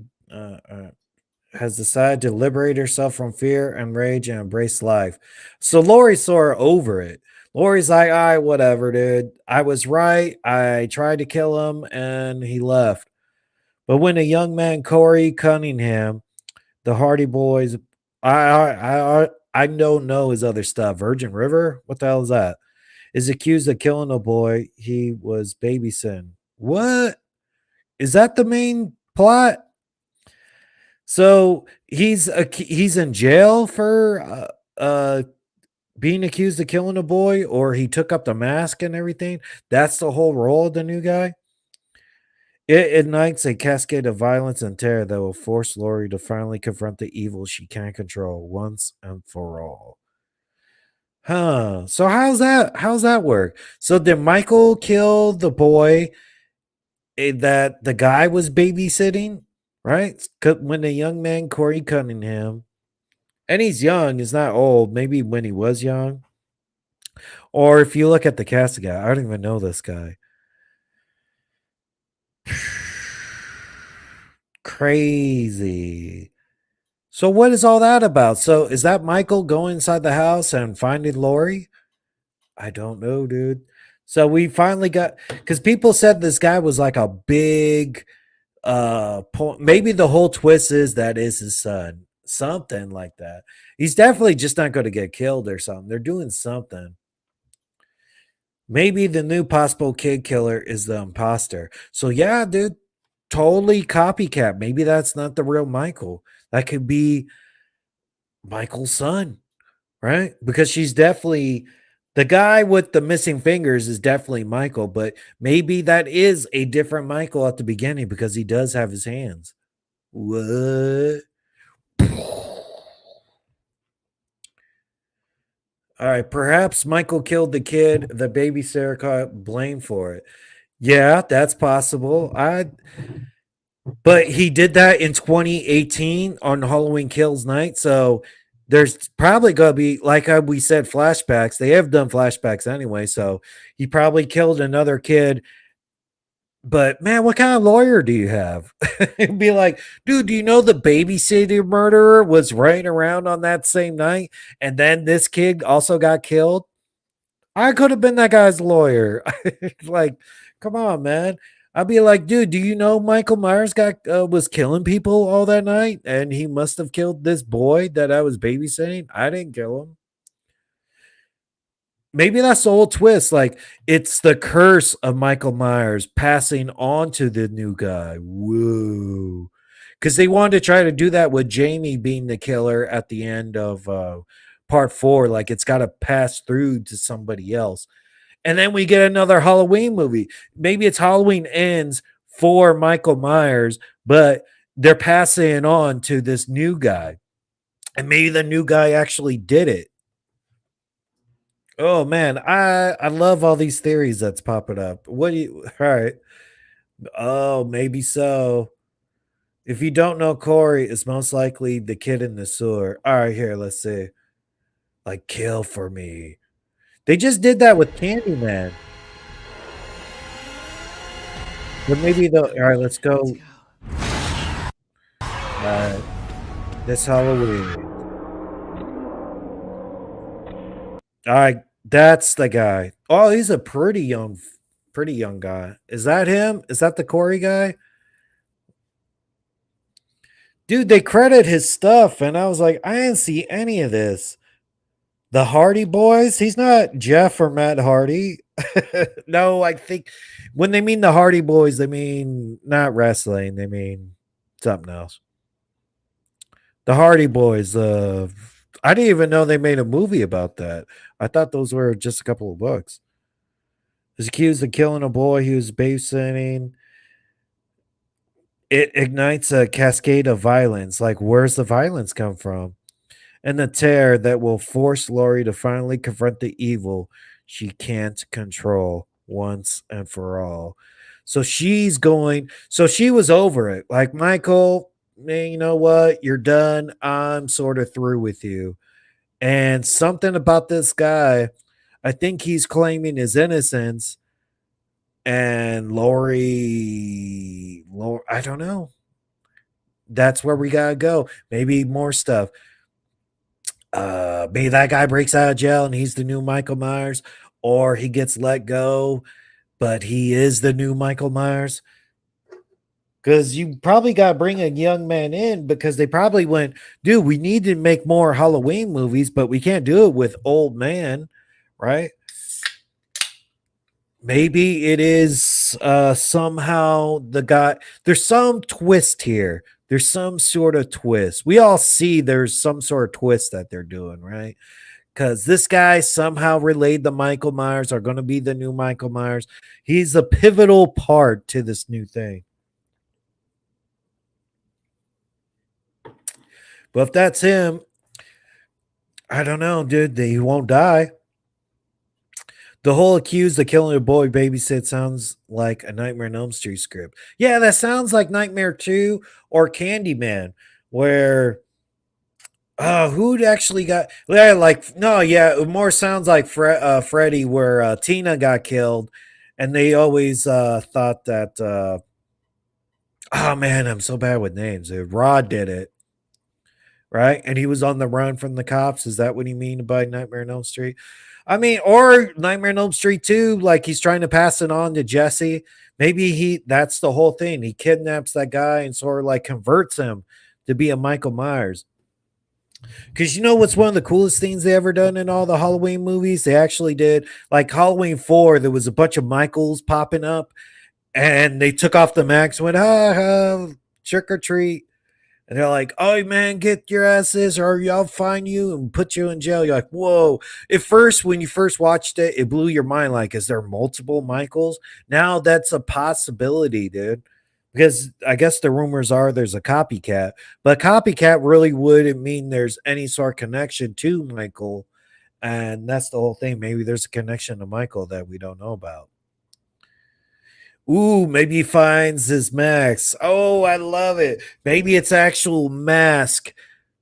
A: has decided to liberate herself from fear and rage and embrace life. So Laurie's sort of over it. Laurie's like, all right, whatever, dude. I was right. I tried to kill him and he left. But when a young man, Corey Cunningham, the Hardy Boys, I don't know his other stuff. Virgin River? What the hell is that? Is accused of killing a boy he was babysitting. What? Is that the main plot? So he's in jail for being accused of killing a boy, or he took up the mask and everything. That's the whole role of the new guy. It ignites a cascade of violence and terror that will force Laurie to finally confront the evil she can't control once and for all. Huh. So how's that work? So did Michael kill the boy that the guy was babysitting? Right? When the young man Corey Cunningham, and he's young, he's not old, maybe when he was young. Or if you look at the cast guy, I don't even know this guy. Crazy. So what is all that about? So is that Michael going inside the house and finding Laurie? I don't know, dude. So we finally got, because people said this guy was like a big point. Maybe the whole twist is that is his son. Something like that. He's definitely just not going to get killed or something. They're doing something. Maybe the new possible kid killer is the imposter. So yeah, dude, totally copycat. Maybe that's not the real Michael. That could be Michael's son, right? Because she's definitely the guy with the missing fingers is definitely Michael, but maybe that is a different Michael at the beginning because he does have his hands. What? All right, perhaps Michael killed the kid. The babysitter caught blame for it. Yeah, that's possible. But he did that in 2018 on Halloween Kills Night. So there's probably going to be, like we said, flashbacks. They have done flashbacks anyway. So he probably killed another kid. But man, what kind of lawyer do you have? It'd be like, dude, do you know the babysitter murderer was right around on that same night? And then this kid also got killed. I could have been that guy's lawyer. Like, come on, man. I'd be like, dude, do you know Michael Myers got was killing people all that night, and he must have killed this boy that I was babysitting? I didn't kill him. Maybe that's the whole twist. Like, it's the curse of Michael Myers passing on to the new guy. Whoa. Because they wanted to try to do that with Jamie being the killer at the end of part 4. Like, it's got to pass through to somebody else. And then we get another Halloween movie. Maybe it's Halloween ends for Michael Myers, but they're passing it on to this new guy. And maybe the new guy actually did it. Oh man, I love all these theories that's popping up. What do you all right? Oh, maybe so. If you don't know Corey, it's most likely the kid in the sewer. All right, here, let's see. Like, kill for me. They just did that with Candyman. But maybe the all right, let's go. This Halloween. All right, that's the guy. Oh, he's a pretty young guy. Is that him? Is that the Corey guy? Dude, they credit his stuff, and I was like, I didn't see any of this. The Hardy Boys? He's not Jeff or Matt Hardy. No, I think when they mean the Hardy Boys, they mean not wrestling. They mean something else. The Hardy Boys. I didn't even know they made a movie about that. I thought those were just a couple of books. Is accused of killing a boy he was babysitting. It ignites a cascade of violence. Like, where's the violence come from? And the terror that will force Laurie to finally confront the evil she can't control once and for all. So she's going, so she was over it. Like, Michael, man, you know what? You're done. I'm sort of through with you. And something about this guy, I think he's claiming his innocence. And Laurie, I don't know. That's where we gotta go. Maybe more stuff. Maybe that guy breaks out of jail and he's the new Michael Myers, or he gets let go, but he is the new Michael Myers. Because you probably got to bring a young man in because they probably went, dude, we need to make more Halloween movies, but we can't do it with old man, right? Maybe it is somehow the guy. There's some twist here There's some sort of twist. We all see there's some sort of twist that they're doing, right? Because this guy somehow relayed the Michael Myers are going to be the new Michael Myers. He's a pivotal part to this new thing. But if that's him, I don't know, dude. He won't die. The whole accused of killing a boy babysit sounds like a Nightmare on Elm Street script. Yeah, that sounds like Nightmare 2 or Candyman, where who'd actually got yeah, like no, yeah, it more sounds like Freddy, where Tina got killed, and they always thought that oh man, I'm so bad with names. Rod did it, right? And he was on the run from the cops. Is that what you mean by Nightmare on Elm Street? I mean, or Nightmare on Elm Street 2, like he's trying to pass it on to Jesse. Maybe that's the whole thing. He kidnaps that guy and sort of like converts him to be a Michael Myers. Because you know what's one of the coolest things they ever done in all the Halloween movies? They actually did, like Halloween 4, there was a bunch of Michaels popping up, and they took off the mask, went, trick or treat. And they're like, oh man, get your asses or I'll find you and put you in jail. You're like, whoa. At first, when you first watched it, it blew your mind. Like, is there multiple Michaels? Now that's a possibility, dude. Because I guess the rumors are there's a copycat, but copycat really wouldn't mean there's any sort of connection to Michael. And that's the whole thing. Maybe there's a connection to Michael that we don't know about. Ooh, maybe he finds his mask. Oh, I love it. Maybe it's actual mask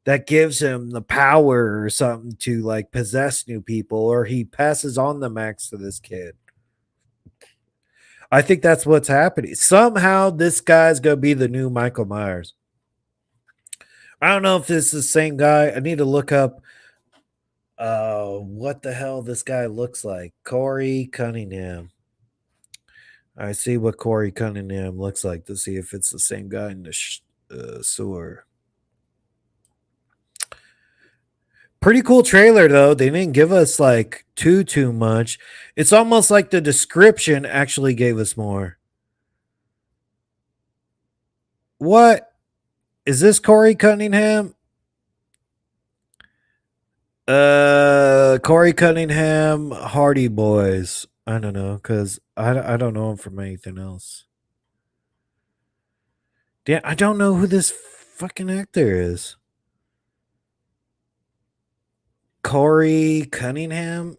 A: that gives him the power or something to like possess new people, or he passes on the mask to this kid. I think that's what's happening. Somehow this guy's gonna be the new Michael Myers. I don't know if this is the same guy. I need to look up what the hell this guy looks like. Corey Cunningham. I see what Corey Cunningham looks like to see if it's the same guy in the sewer. Pretty cool trailer though. They didn't give us like too much. It's almost like the description actually gave us more. What is this? Corey Cunningham? Corey Cunningham, Hardy Boys. I don't know, because I don't know him from anything else. Yeah, I don't know who this fucking actor is. Corey Cunningham?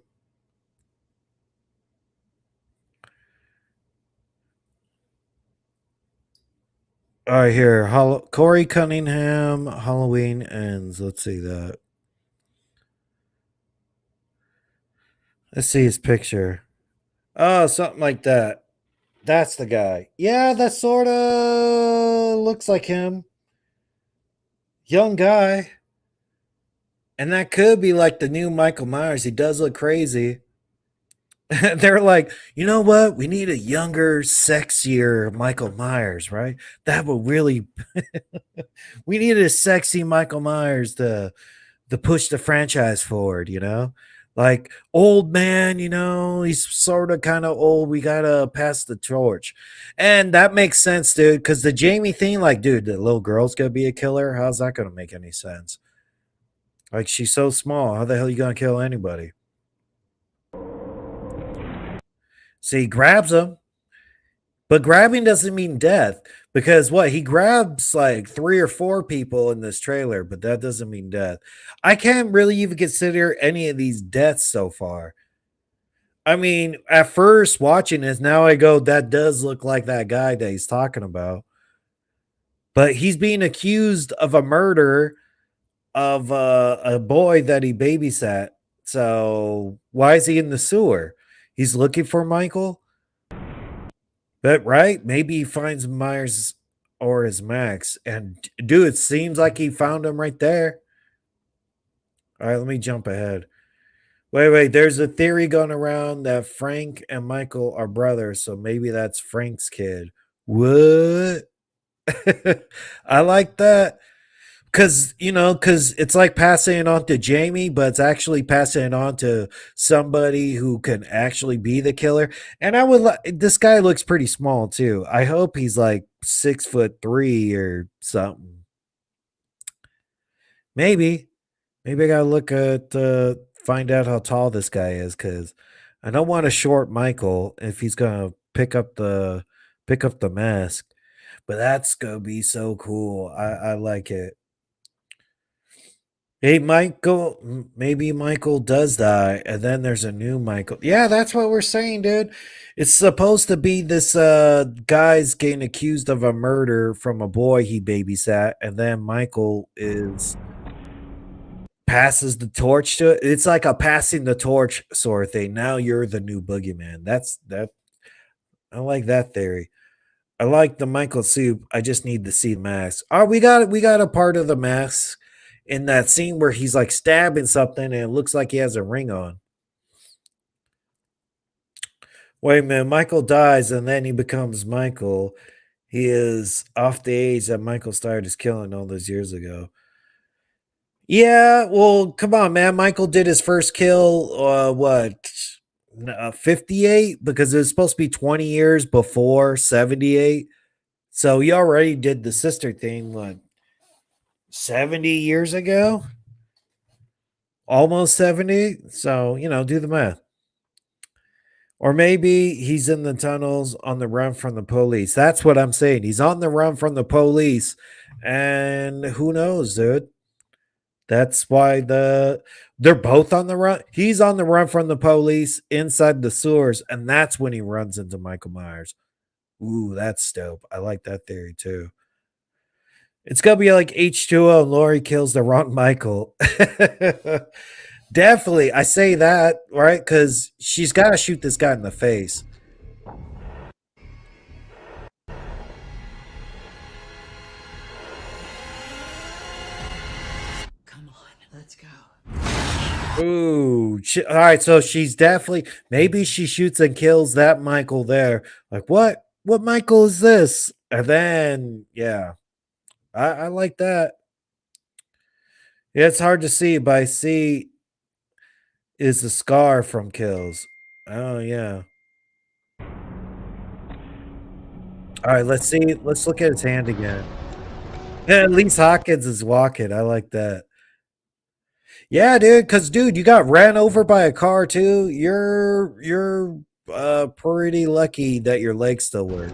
A: All right, here. Corey Cunningham, Halloween ends. Let's see that. Let's see his picture. Oh, something like that. That's the guy. Yeah, that sort of looks like him. Young guy. And that could be like the new Michael Myers. He does look crazy. They're like, you know what? We need a younger, sexier Michael Myers, right? That would really. We need a sexy Michael Myers to push the franchise forward. Like old man. He's sort of kind of old. We gotta pass the torch, and that makes sense, dude. Because the Jamie thing, like, dude, the little girl's gonna be a killer. How's that gonna make any sense? Like, she's so small. How the hell are you gonna kill anybody? See, he grabs him, but grabbing doesn't mean death, because what he grabs like 3 or 4 people in this trailer, but that doesn't mean death. I can't really even consider any of these deaths so far. I mean, at first watching this, now I go, that does look like that guy that he's talking about. But he's being accused of a murder of a boy that he babysat. So why is he in the sewer? He's looking for Michael. But right, maybe he finds Myers or his Max. And dude, it seems like he found him right there. All right, let me jump ahead. Wait. There's a theory going around that Frank and Michael are brothers, so maybe that's Frank's kid. What? I like that. Because it's like passing it on to Jamie, but it's actually passing it on to somebody who can actually be the killer. And I would this guy looks pretty small too. I hope he's like 6'3" or something. Maybe. Maybe I gotta look at find out how tall this guy is because I don't want to short Michael if he's gonna pick up the mask. But that's gonna be so cool. I like it. Hey, Michael, maybe Michael does die, and then there's a new Michael. Yeah, that's what we're saying, dude. It's supposed to be this guy's getting accused of a murder from a boy he babysat, and then Michael is passes the torch to it. It's like a passing the torch sort of thing. Now you're the new boogeyman. That's that. I like that theory. I like the Michael soup. I just need to see the mask. Oh, we got a part of the mask in that scene where he's like stabbing something and it looks like he has a ring on. Wait a minute, Michael dies and then he becomes Michael. He is off the age that Michael started his killing all those years ago. Yeah, well, come on, man. Michael did his first kill, 58? Because it was supposed to be 20 years before 78. So he already did the sister thing, what, 70 years ago? Almost 70. So, do the math. Or maybe he's in the tunnels on the run from the police. That's what I'm saying. He's on the run from the police. And who knows, dude? That's why they're both on the run. He's on the run from the police inside the sewers, and that's when he runs into Michael Myers. Ooh, that's dope. I like that theory too. It's gonna be like H2O and Laurie kills the wrong Michael. Definitely. I say that, right? Because she's gotta shoot this guy in the face.
B: Come on, let's go.
A: Ooh, all right. So she's definitely maybe she shoots and kills that Michael there. Like what? What Michael is this? And then yeah, I like that. Yeah, it's hard to see, but I see is the scar from kills. Oh yeah. All right, let's see. Let's look at his hand again. Yeah, at least Hawkins is walking. I like that. Yeah, dude. Cause dude, you got ran over by a car too. You're pretty lucky that your legs still work.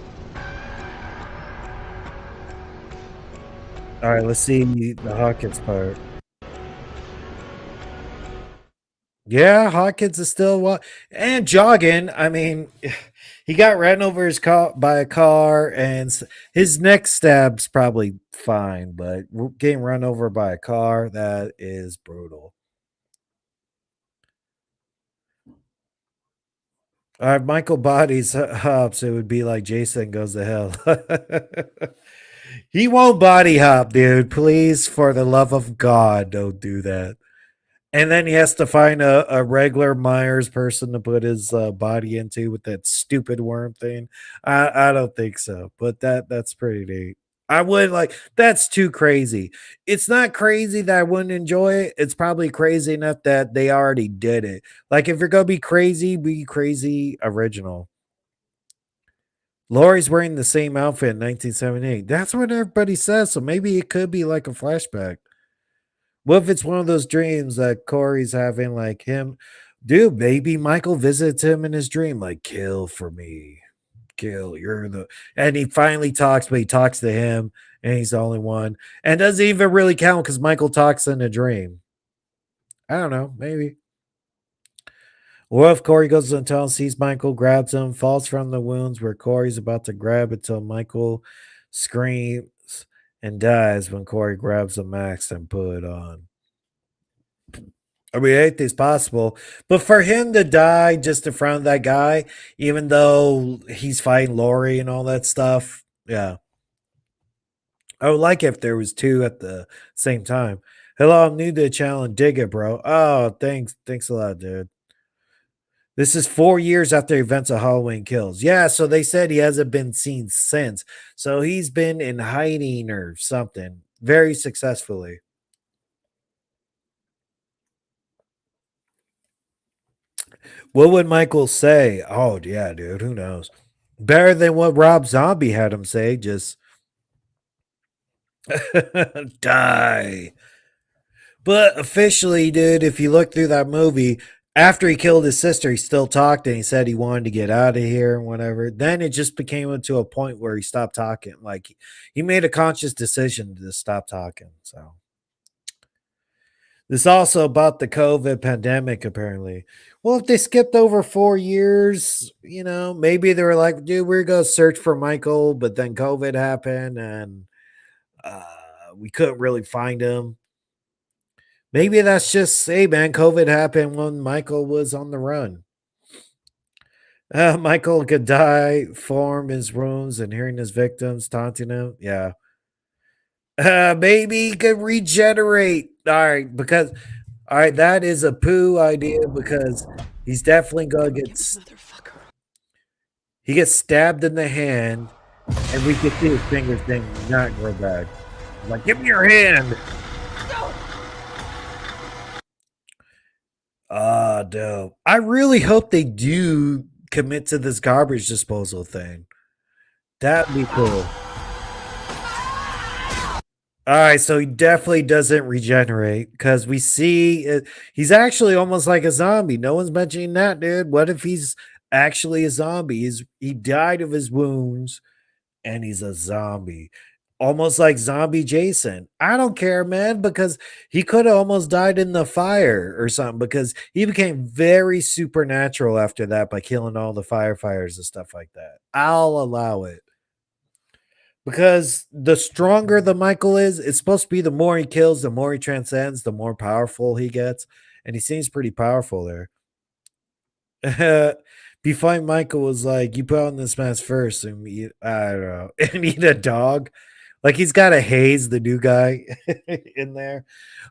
A: All right, let's see the Hawkins part. Yeah, Hawkins is still and jogging. I mean, he got ran over his car by a car, and his next stab's probably fine, but getting run over by a car, that is brutal. All right, Michael bodies hops. It would be like Jason goes to hell. He won't body hop, dude. Please, for the love of God, don't do that. And then he has to find a regular Myers person to put his body into with that stupid worm thing. I don't think so, but that's pretty neat. I would like that's too crazy. It's not crazy that I wouldn't enjoy it. It's probably crazy enough that they already did it. Like if you're gonna be crazy original. Laurie's wearing the same outfit in 1978. That's what everybody says. So maybe it could be like a flashback. What if it's one of those dreams that Corey's having, like him, dude? Maybe Michael visits him in his dream, like kill for me, kill. You're the, and he finally talks, but he talks to him, and he's the only one, and doesn't even really count because Michael talks in a dream. I don't know, maybe. What if Corey goes to the tunnel, sees Michael, grabs him, falls from the wounds where Corey's about to grab until Michael screams and dies when Corey grabs the mask and put it on. I mean, anything's possible. But for him to die just in front of that guy, even though he's fighting Laurie and all that stuff, yeah. I would like if there was two at the same time. Hello, I'm new to the channel and dig it, bro. Oh, thanks. Thanks a lot, dude. This is 4 years after events of Halloween Kills. Yeah, so they said he hasn't been seen since. So he's been in hiding or something very successfully. What would Michael say? Oh, yeah, dude. Who knows? Better than what Rob Zombie had him say. Just die. But officially, dude, if you look through that movie, after he killed his sister, he still talked and he said he wanted to get out of here and whatever. Then it just became to a point where he stopped talking. Like he made a conscious decision to stop talking. So this is also about the COVID pandemic, apparently. Well, if they skipped over 4 years, maybe they were like, dude, we're going to search for Michael, but then COVID happened and uh, we couldn't really find him. Maybe that's just, hey, man, COVID happened when Michael was on the run. Michael could die, form his wounds, and hearing his victims taunting him. Yeah. Maybe he could regenerate. All right, all right, that is a poo idea because he's definitely going to
B: Motherfucker.
A: he gets stabbed in the hand, and we can see his fingers then not grow back. Like, give me your hand. Ah, dope. I really hope they do commit to this garbage disposal thing. That'd be cool. All right, so he definitely doesn't regenerate because we see he's actually almost like a zombie. No one's mentioning that, dude. What if he's actually a zombie? He died of his wounds and he's a zombie. Almost like zombie Jason. I don't care, man, because he could have almost died in the fire or something because he became very supernatural after that by killing all the firefighters and stuff like that. I'll allow it. Because the stronger the Michael is, it's supposed to be the more he kills, the more he transcends, the more powerful he gets. And he seems pretty powerful there. Before Michael was like, you put on this mask first and eat, I don't know, and eat a dog. Like he's got to haze the new guy in there.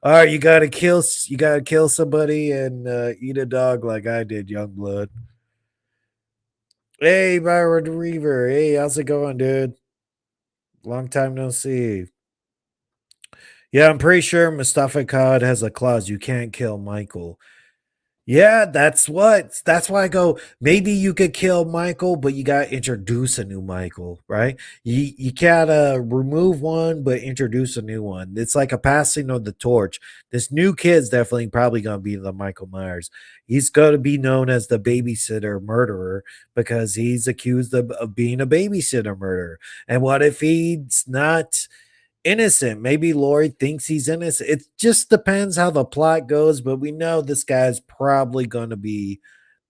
A: All right, you gotta kill somebody and eat a dog like I did, young blood. Hey, Byron the Reaver. Hey, how's it going, dude? Long time no see. Yeah, I'm pretty sure Mustafa Cod has a clause you can't kill Michael. Yeah, that's why I go, maybe you could kill Michael, but you gotta introduce a new Michael, right? You gotta remove one, but introduce a new one. It's like a passing of the torch. This new kid's definitely probably gonna be the Michael Myers. He's gonna be known as the babysitter murderer because he's accused of being a babysitter murderer. And what if he's not innocent? Maybe Laurie thinks he's innocent. It just depends how the plot goes, but we know this guy's probably going to be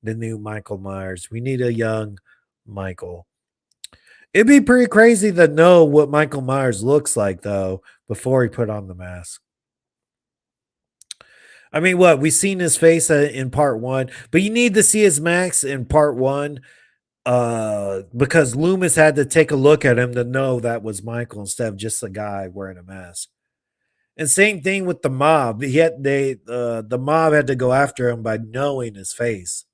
A: the new Michael Myers. We need a young Michael. It'd be pretty crazy to know what Michael Myers looks like, though, before he put on the mask. I mean, what? We've seen his face in part one, but you need to see his mask in part one because Loomis had to take a look at him to know that was Michael instead of just a guy wearing a mask. And same thing with the mob. The mob had to go after him by knowing his face.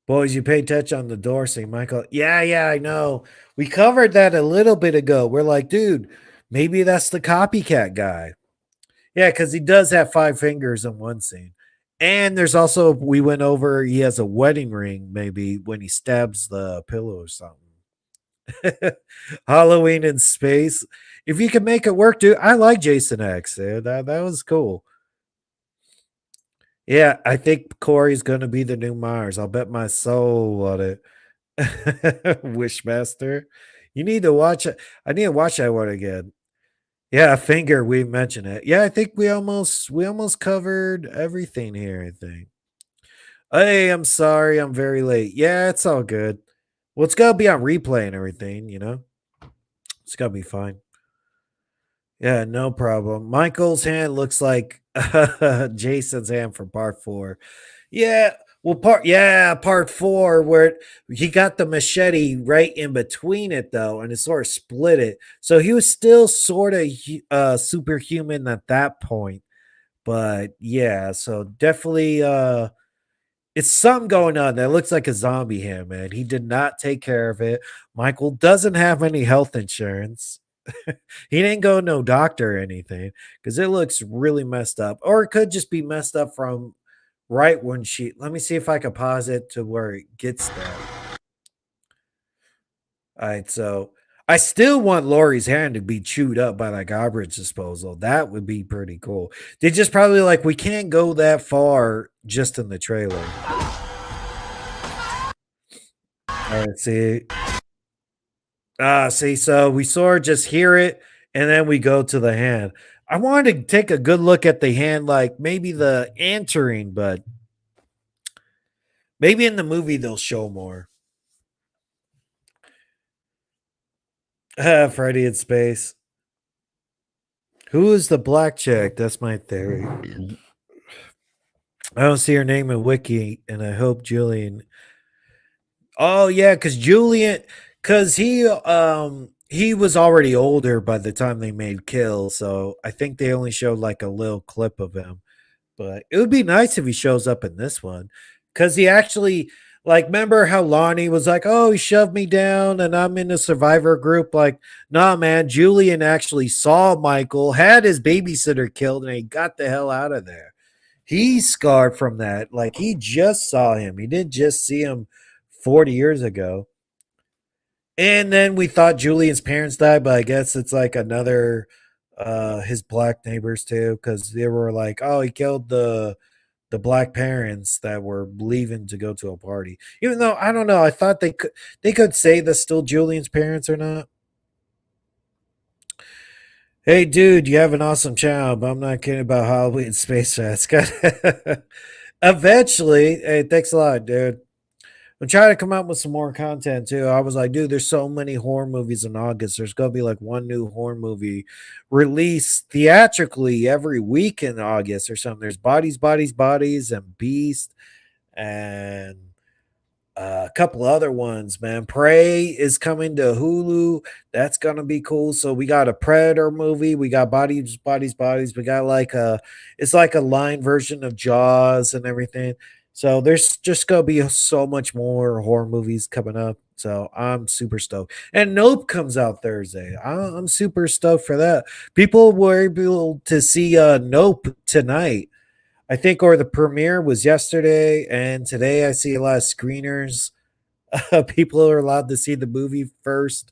A: Boys, you pay attention on the Dorsey, Michael. Yeah, I know. We covered that a little bit ago. We're like, dude, maybe that's the copycat guy. Yeah, because he does have 5 fingers in one scene. And there's also, we went over, he has a wedding ring maybe when he stabs the pillow or something. Halloween in space. If you can make it work, dude, I like Jason X, dude. That was cool. Yeah, I think Corey's gonna be the new Mars. I'll bet my soul on it. Wishmaster. You need to watch it. I need to watch that one again. Yeah, finger, we mentioned it. Yeah, I think we almost covered everything here, I think. Hey, I'm sorry, I'm very late. Yeah, it's all good. Well, it's gotta be on replay and everything. It's gotta be fine. Yeah, no problem. Michael's hand looks like Jason's hand for part four. Yeah, well, part four where he got the machete right in between it though, and it sort of split it. So he was still sort of superhuman at that point. But yeah, so definitely it's something going on that looks like a zombie hand, man. He did not take care of it. Michael doesn't have any health insurance. He didn't go no doctor or anything because it looks really messed up. Or it could just be messed up from right when she. Let me see if I can pause it to where it gets that. All right, so I still want Laurie's hand to be chewed up by that garbage disposal. That would be pretty cool. They just probably like, we can't go that far just in the trailer. All right, see. See, so we sort of just hear it and then we go to the hand. I wanted to take a good look at the hand, like maybe the answering, but maybe in the movie they'll show more. Freddy in space. Who is the black chick? That's my theory. I don't see her name in Wiki, and I hope Julian. Oh yeah, because he was already older by the time they made Kill, so I think they only showed like a little clip of him. But it would be nice if he shows up in this one, because he actually, like, remember how Lonnie was like, "Oh, he shoved me down, and I'm in a survivor group." Like, nah, man, Julian actually saw Michael, had his babysitter killed, and he got the hell out of there. He's scarred from that. Like, he just saw him. He didn't just see him 40 years ago. And then we thought Julian's parents died, but I guess it's like another his black neighbors too, because they were like, oh, he killed the black parents that were leaving to go to a party. Even though I don't know, I thought they could say that's still Julian's parents or not. Hey dude, you have an awesome channel, but I'm not kidding about Halloween Space Rats. Eventually, hey, thanks a lot, dude. I'm trying to come up with some more content too. I was like, dude, there's so many horror movies in August. There's gonna be like one new horror movie released theatrically every week in August or something. There's Bodies, Bodies, Bodies, and Beast, and a couple other ones, man. Prey is coming to Hulu. That's gonna be cool. So we got a Predator movie. We got Bodies, Bodies, Bodies. We got like it's like a line version of Jaws and everything. So there's just gonna be so much more horror movies coming up. So I'm super stoked. And Nope comes out Thursday. I'm super stoked for that. People were able to see Nope tonight, I think, or the premiere was yesterday, and today I see a lot of screeners. People are allowed to see the movie first.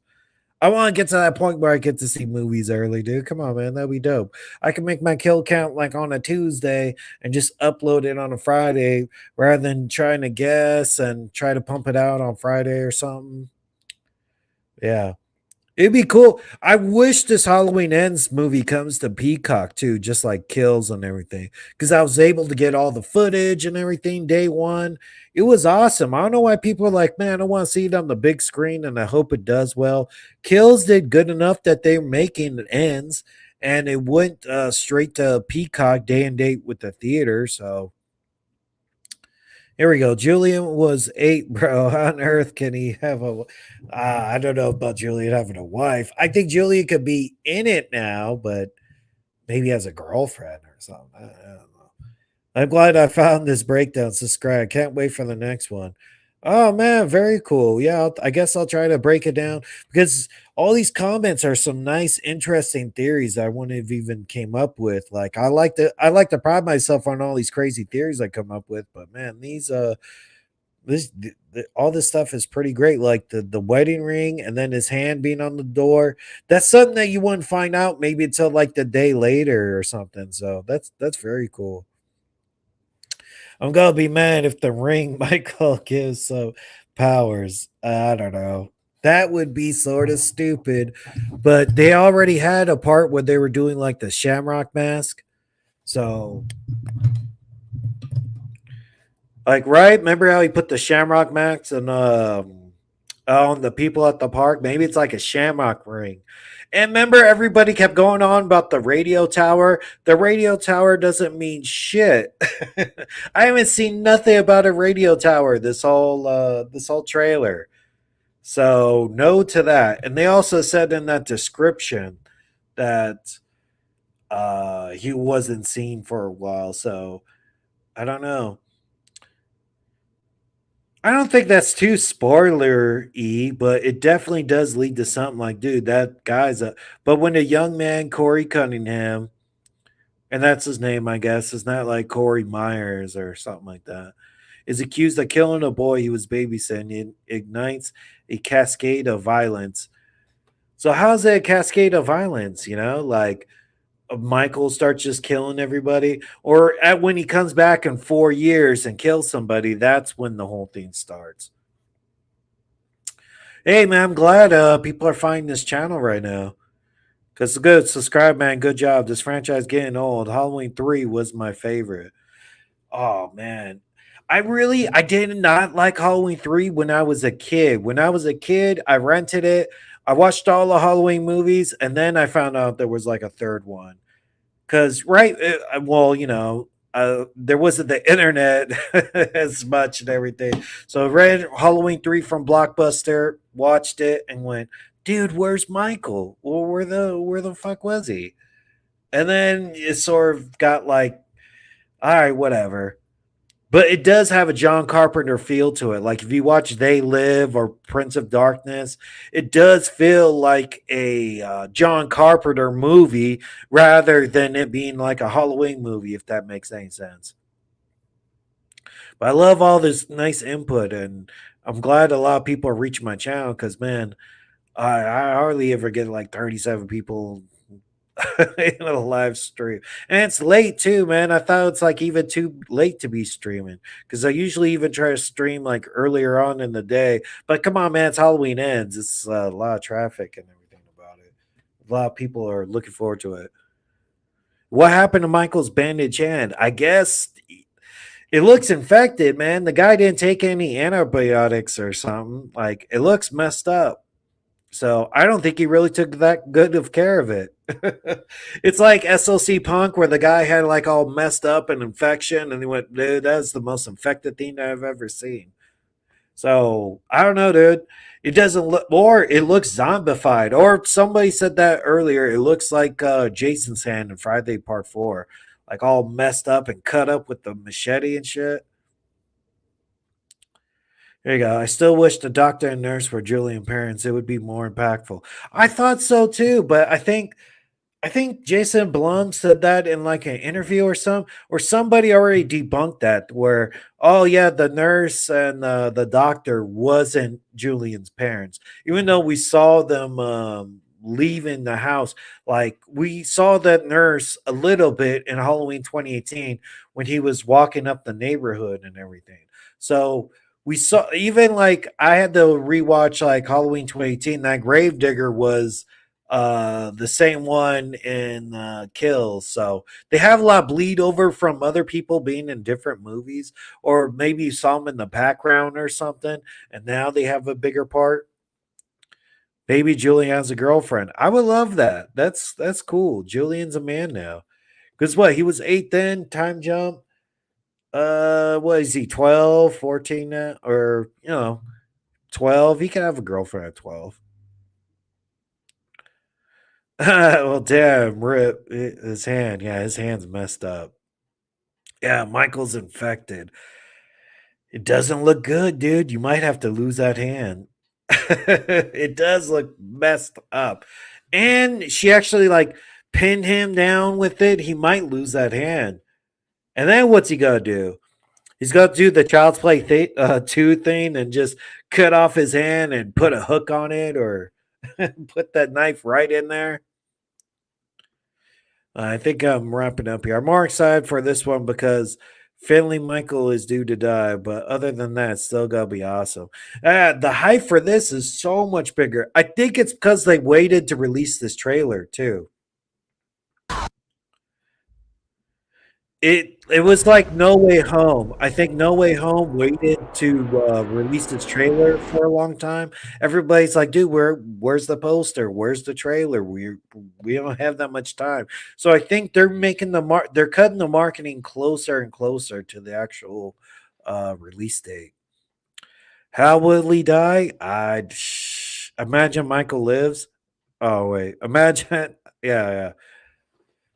A: I want to get to that point where I get to see movies early, dude. Come on, man, that'd be dope. I can make my kill count like on a Tuesday and just upload it on a Friday rather than trying to guess and try to pump it out on Friday or something. Yeah. It'd be cool. I wish this Halloween Ends movie comes to Peacock too, just like Kills and everything, because I was able to get all the footage and everything day one. It was awesome. I don't know why people are like, man, I want to see it on the big screen, and I hope it does well. Kills did good enough that they're making it Ends, and it went straight to Peacock day and date with the theater. So here we go. Julian was 8, bro. How on earth can he have a? I don't know about Julian having a wife. I think Julian could be in it now, but maybe has a girlfriend or something. I don't know. I'm glad I found this breakdown. Subscribe. Can't wait for the next one. Oh man, very cool. Yeah, I guess I'll try to break it down because all these comments are some nice, interesting theories I wouldn't have even came up with. Like I like to pride myself on all these crazy theories I come up with, but man, these all this stuff is pretty great. Like the wedding ring and then his hand being on the door. That's something that you wouldn't find out maybe until like the day later or something. So that's very cool. I'm gonna be mad if the ring Michael gives powers. I don't know. That would be sort of stupid, but they already had a part where they were doing like the Shamrock mask. So, like, right? Remember how he put the Shamrock mask on the people at the park? Maybe it's like a Shamrock ring. And remember, everybody kept going on about the radio tower. The radio tower doesn't mean shit. I haven't seen nothing about a radio tower this whole trailer. So no to that. And they also said in that description that he wasn't seen for a while. So I don't know. I don't think that's too spoiler-y, but it definitely does lead to something like, dude, that guy's a. But when a young man, Corey Cunningham, and that's his name, I guess, is not like Corey Myers or something like that, is accused of killing a boy he was babysitting, it ignites a cascade of violence. So how's that cascade of violence? Like Michael starts just killing everybody, or when he comes back in 4 years and kills somebody, that's when the whole thing starts. Hey man, I'm glad people are finding this channel right now. Cause good, subscribe, man. Good job. This franchise getting old. Halloween 3 was my favorite. Oh man. I did not like Halloween 3 when I was a kid. When I was a kid, I rented it. I watched all the Halloween movies, and then I found out there was like a third one. Cause right, well, there wasn't the internet as much and everything. So I read Halloween 3 from Blockbuster, watched it, and went, dude, where's Michael? Well, where the fuck was he? And then it sort of got like, all right, whatever. But it does have a John Carpenter feel to it. Like if you watch They Live or Prince of Darkness, it does feel like a John Carpenter movie rather than it being like a Halloween movie, if that makes any sense. But I love all this nice input, and I'm glad a lot of people are reaching my channel because, man, I hardly ever get like 37 people in a live stream. And it's late too, man. I thought it's like even too late to be streaming because I usually even try to stream like earlier on in the day. But come on, man, it's Halloween ends. It's a lot of traffic and everything about it. A lot of people are looking forward to it. What happened to Michael's bandage hand? I guess it looks infected, man. The guy didn't take any antibiotics or something. Like it looks messed up. So I don't think he really took that good of care of it. It's like SLC Punk, where the guy had like all messed up and infection, and he went, dude, that's the most infected thing I've ever seen. So I don't know, dude. It doesn't look, or it looks zombified, or somebody said that earlier. It looks like Jason's hand in Friday Part 4, like all messed up and cut up with the machete and shit. There you go. I still wish the doctor and nurse were Julian parents. It would be more impactful. I thought so too, but I think Jason Blum said that in like an interview or or somebody already debunked that. Where oh yeah, the nurse and the doctor wasn't Julian's parents, even though we saw them leaving the house. Like we saw that nurse a little bit in Halloween 2018 when he was walking up the neighborhood and everything. So we saw even like I had to rewatch like Halloween 2018. That Gravedigger was the same one in Kills. So they have a lot of bleed over from other people being in different movies, or maybe you saw them in the background or something, and now they have a bigger part. Maybe Julian has a girlfriend. I would love that. That's cool. Julian's a man now. Because what, he was 8 then, time jump. What is he, 12, 14 now? Or, 12. He can have a girlfriend at 12. Well, damn, rip his hand. Yeah, his hand's messed up. Yeah, Michael's infected. It doesn't look good, dude. You might have to lose that hand. It does look messed up. And she actually like pinned him down with it. He might lose that hand. And then what's he gonna do? He's gonna do the child's play 2 thing and just cut off his hand and put a hook on it, or put that knife right in there. I think I'm wrapping up here. I'm more excited for this one because Finley Michael is due to die, but other than that, it's still gonna be awesome. The hype for this is so much bigger. I think it's because they waited to release this trailer too. It was like No Way Home. I think No Way Home waited to release its trailer for a long time. Everybody's like, dude, where's the poster? Where's the trailer? We don't have that much time. So I think they're making they're cutting the marketing closer and closer to the actual release date. How will he die? Imagine Michael lives. Oh wait, imagine. Yeah, yeah.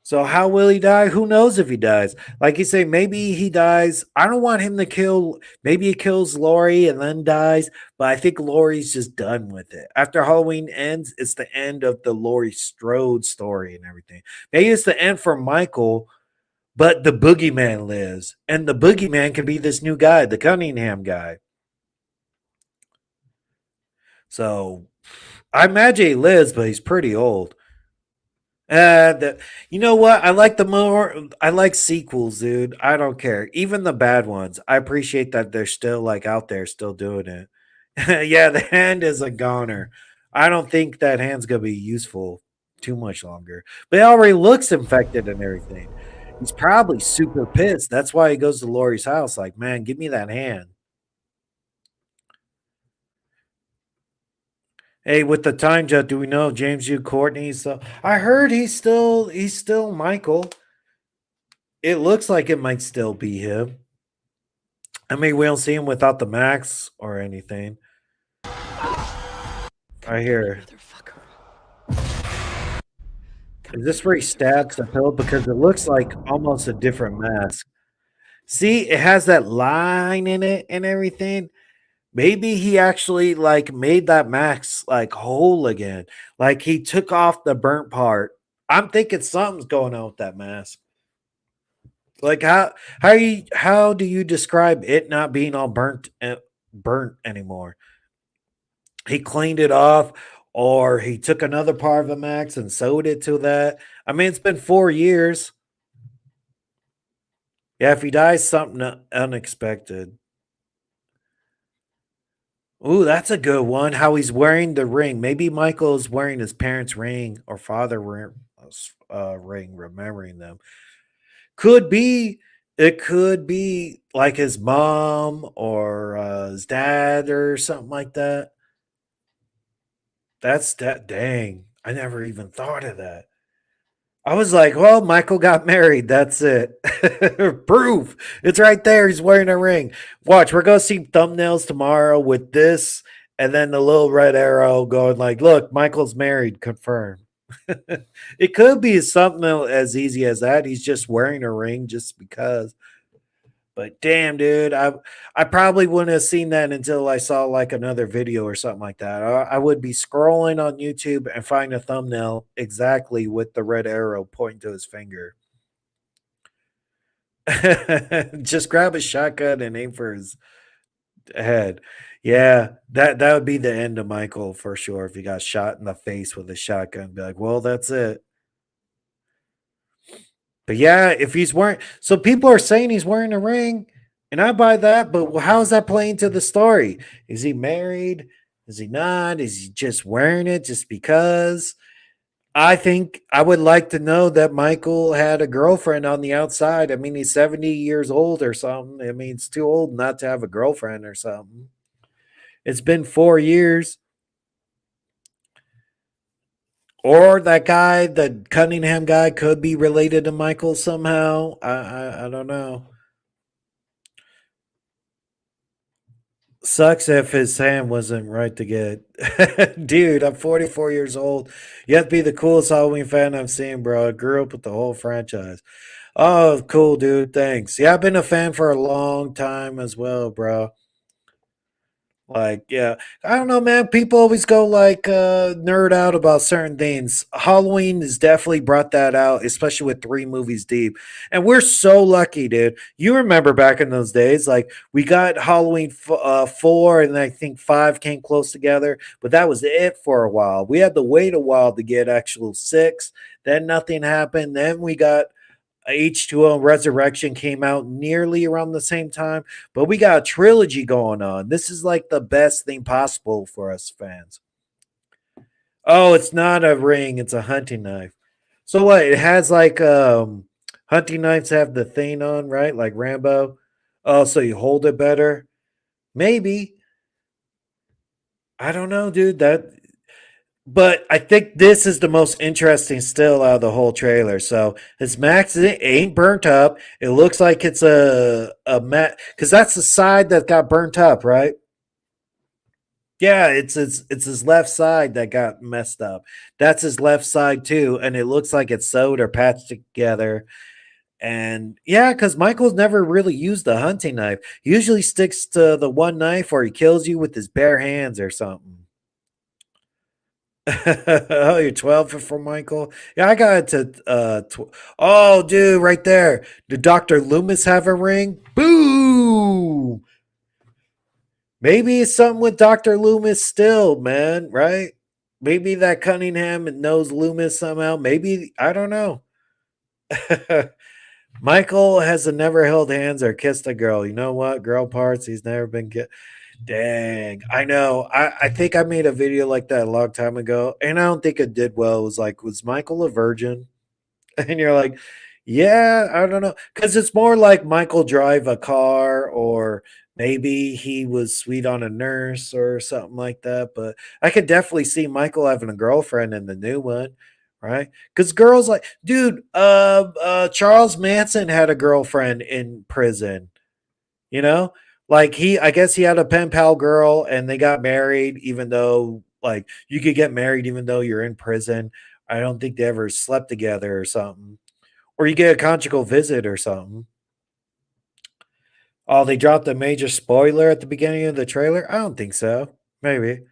A: So how will he die? Who knows if he dies? Like you say, maybe he dies. I don't want him to kill. Maybe he kills Laurie and then dies. But I think Laurie's just done with it. After Halloween ends, it's the end of the Laurie Strode story and everything. Maybe it's the end for Michael, but the boogeyman lives. And the boogeyman can be this new guy, the Cunningham guy. So I imagine he lives, but he's pretty old. You know what? I like the more. I like sequels, dude. I don't care, even the bad ones. I appreciate that they're still like out there, still doing it. Yeah, the hand is a goner. I don't think that hand's gonna be useful too much longer. But it already looks infected and everything. He's probably super pissed. That's why he goes to Laurie's house. Like, man, give me that hand. Hey, with the time jump, do we know James Jude Courtney? So I heard he's still Michael. It looks like it might still be him. I mean, we don't see him without the max or anything. I hear.
B: Motherfucker.
A: Is this where he stabs the pill? Because it looks like almost a different mask. See, it has that line in it and everything. Maybe he actually like made that max like whole again. Like he took off the burnt part. I'm thinking something's going on with that mask. Like how do you describe it not being all burnt anymore? He cleaned it off, or he took another part of the max and sewed it to that. I mean, it's been 4 years. Yeah, if he dies, something unexpected. Ooh, that's a good one. How he's wearing the ring. Maybe Michael is wearing his parents' ring or ring, remembering them. Could be. It could be like his mom or his dad or something like that. That's that. Dang, I never even thought of that. I was like, well, Michael got married. That's it. Proof. It's right there. He's wearing a ring. Watch, we're going to see thumbnails tomorrow with this and then the little red arrow going like, look, Michael's married. Confirmed. It could be something as easy as that. He's just wearing a ring just because. But damn, dude, I probably wouldn't have seen that until I saw like another video or something like that. I would be scrolling on YouTube and find a thumbnail exactly with the red arrow pointing to his finger. Just grab a shotgun and aim for his head. Yeah, that would be the end of Michael for sure if he got shot in the face with a shotgun. Be like, well, that's it. But yeah, if he's wearing, so people are saying he's wearing a ring, and I buy that. But how is that playing to the story? Is he married? Is he not? Is he just wearing it just because? I think I would like to know that Michael had a girlfriend on the outside. I mean, he's 70 years old or something. I mean, it's too old not to have a girlfriend or something. It's been 4 years. Or that guy, the Cunningham guy, could be related to Michael somehow. I don't know. Sucks if his hand wasn't right to get. Dude, I'm 44 years old. You have to be the coolest Halloween fan I've seen, bro. I grew up with the whole franchise. Oh, cool, dude. Thanks. Yeah, I've been a fan for a long time as well, bro. Like, yeah, I don't know, man. People always go like nerd out about certain things. Halloween has definitely brought that out, especially with 3 movies deep. And we're so lucky, dude. You remember back in those days, like we got Halloween 4, and I think 5 came close together, but that was it for a while. We had to wait a while to get actual 6. Then nothing happened. Then we got H2O Resurrection came out nearly around the same time, but we got a trilogy going on. This is like the best thing possible for us fans. Oh, it's not a ring, it's a hunting knife. So what? It has like hunting knives have the thing on, right? Like Rambo. Oh, so you hold it better? Maybe. I don't know, dude. But I think this is the most interesting still out of the whole trailer. So his max ain't burnt up. It looks like it's a mat because that's the side that got burnt up, right? Yeah, it's his left side that got messed up. That's his left side too, and it looks like it's sewed or patched together. And yeah, because Michael's never really used a hunting knife. He usually sticks to the one knife, or he kills you with his bare hands or something. Oh, you're 12 for Michael? Yeah, I got it to oh, dude, right there. Did Dr. Loomis have a ring? Boo! Maybe it's something with Dr. Loomis still, man, right? Maybe that Cunningham knows Loomis somehow. Maybe I don't know. Michael has never held hands or kissed a girl. You know what? Girl parts. He's never been kissed. Dang, I know. I think I made a video like that a long time ago, and I don't think it did well. It was like, was Michael a virgin? And you're like, yeah, I don't know, because it's more like Michael drive a car, or maybe he was sweet on a nurse or something like that. But I could definitely see Michael having a girlfriend in the new one, right? Because girls like, dude, Charles Manson had a girlfriend in prison. You know, like I guess he had a pen pal girl, and they got married, even though like you could get married even though you're in prison. I don't think they ever slept together or something. Or you get a conjugal visit or something. Oh, they dropped a major spoiler at the beginning of the trailer? I don't think so. Maybe.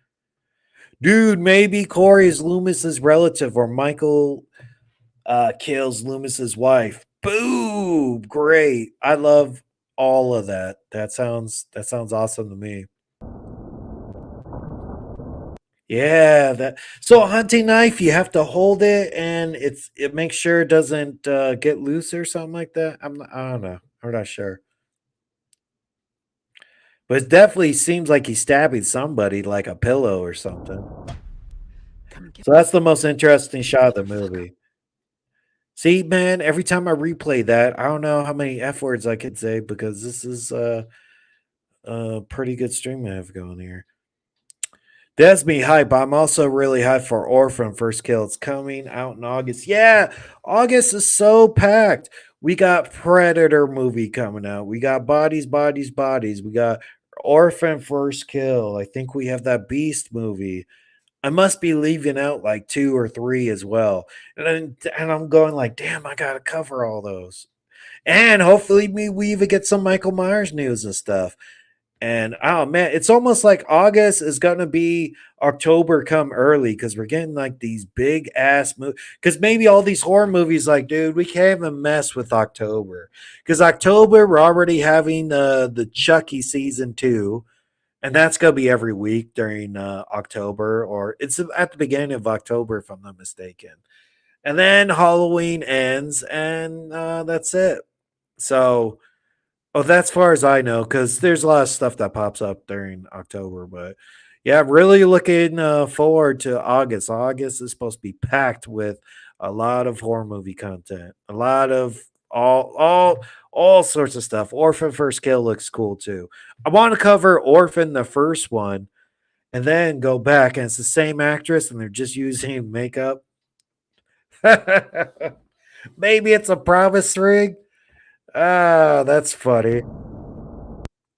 A: Dude, maybe Corey is Loomis's relative, or Michael kills Loomis's wife. Boom! Great. I love all of that. That sounds awesome to me. Yeah, that so a hunting knife, you have to hold it, and it makes sure it doesn't get loose or something like that. I don't know. I'm not sure. But it definitely seems like he's stabbing somebody like a pillow or something.
B: Come get
A: So that's the most interesting shot of
B: the
A: the
B: fuck.
A: movie. See, man, every time I replay that, I don't know how many F words I could say, because this is a pretty good stream I have going here. That's me hype. I'm also really hyped for Orphan First Kill. It's coming out in August. Yeah, August is so packed. We got Predator movie coming out. We got Bodies, Bodies, Bodies. We got Orphan First Kill. I think we have that Beast movie. I must be leaving out like two or three as well. And I'm going like, damn, I gotta cover all those. And hopefully we even get some Michael Myers news and stuff. And oh man, it's almost like August is gonna be October come early, because we're getting like these big ass movies. Because maybe all these horror movies, like, dude, we can't even mess with October. Because October, we're already having the Chucky season 2, and that's gonna be every week during October, or it's at the beginning of October, if I'm not mistaken. And then Halloween ends, and that's it. So oh, that's far as I know, because there's a lot of stuff that pops up during October. But yeah, I'm really looking forward to August. August is supposed to be packed with a lot of horror movie content, a lot of all sorts of stuff. Orphan First Kill looks cool too. I want to cover Orphan, the first one, and then go back, and it's the same actress, and they're just using makeup. Maybe it's a promise ring. Ah, that's funny.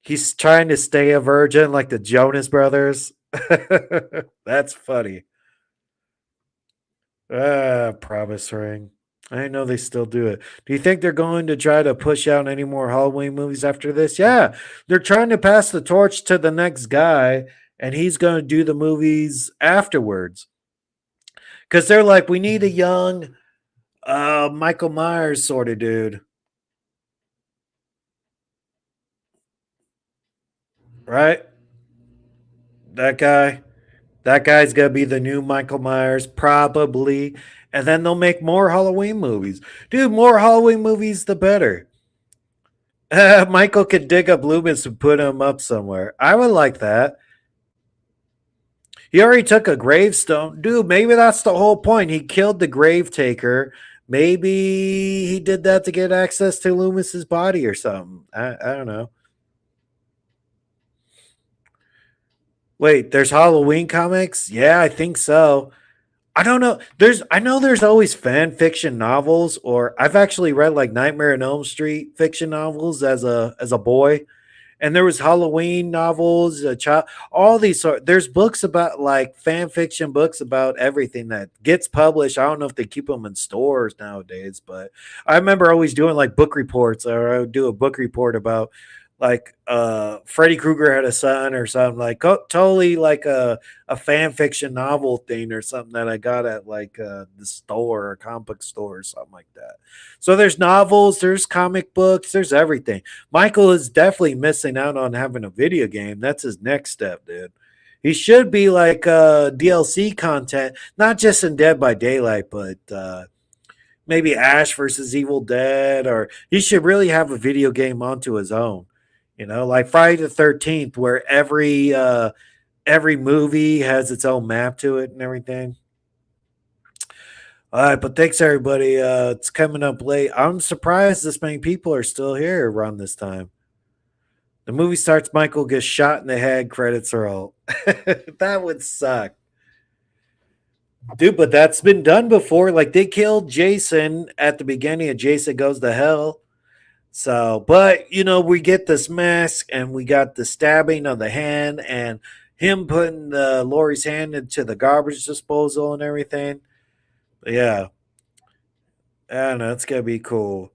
A: He's trying to stay a virgin like the Jonas Brothers. That's funny. Ah, promise ring. I didn't know they still do it. Do you think they're going to try to push out any more Halloween movies after this? Yeah, they're trying to pass the torch to the next guy, and he's going to do the movies afterwards. Because they're like, we need a young Michael Myers sort of dude, right? That guy. That guy's gonna be the new Michael Myers, probably. And then they'll make more Halloween movies. Dude, more Halloween movies, the better. Michael could dig up Loomis and put him up somewhere. I would like that. He already took a gravestone. Dude, maybe that's the whole point. He killed the grave taker. Maybe he did that to get access to Loomis's body or something. I don't know. Wait, there's Halloween comics? Yeah, I think so. I don't know. I know there's always fan fiction novels, or I've actually read like Nightmare on Elm Street fiction novels as a boy, and there was Halloween novels, a child, all these sort. There's books about like fan fiction books about everything that gets published. I don't know if they keep them in stores nowadays, but I remember always doing like book reports, or I would do a book report about like Freddy Krueger had a son or something, like totally like a fan fiction novel thing or something that I got at like the store or comic book store or something like that. So there's novels, there's comic books, there's everything. Michael is definitely missing out on having a video game. That's his next step, dude. He should be like DLC content, not just in Dead by Daylight, but maybe Ash versus Evil Dead, or he should really have a video game onto his own. You know, like Friday the 13th, where every movie has its own map to it and everything. All right, but thanks everybody. It's coming up late. I'm surprised this many people are still here around this time. The movie starts, Michael gets shot in the head, credits roll. That would suck. Dude, but that's been done before. Like they killed Jason at the beginning of Jason Goes to Hell. So, but you know, we get this mask and we got the stabbing of the hand and him putting Laurie's hand into the garbage disposal and everything. But yeah, I don't know. It's gonna be cool.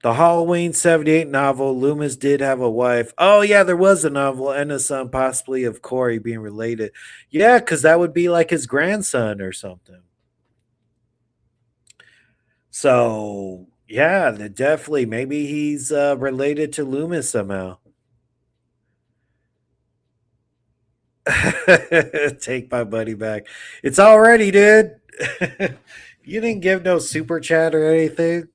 A: The Halloween 78 novel, Loomis did have a wife. Oh, yeah, there was a novel and a son, possibly of Corey being related. Yeah, because that would be like his grandson or something. So, yeah, definitely. Maybe he's related to Loomis somehow. Take my money back. It's already, dude. You didn't give no super chat or anything.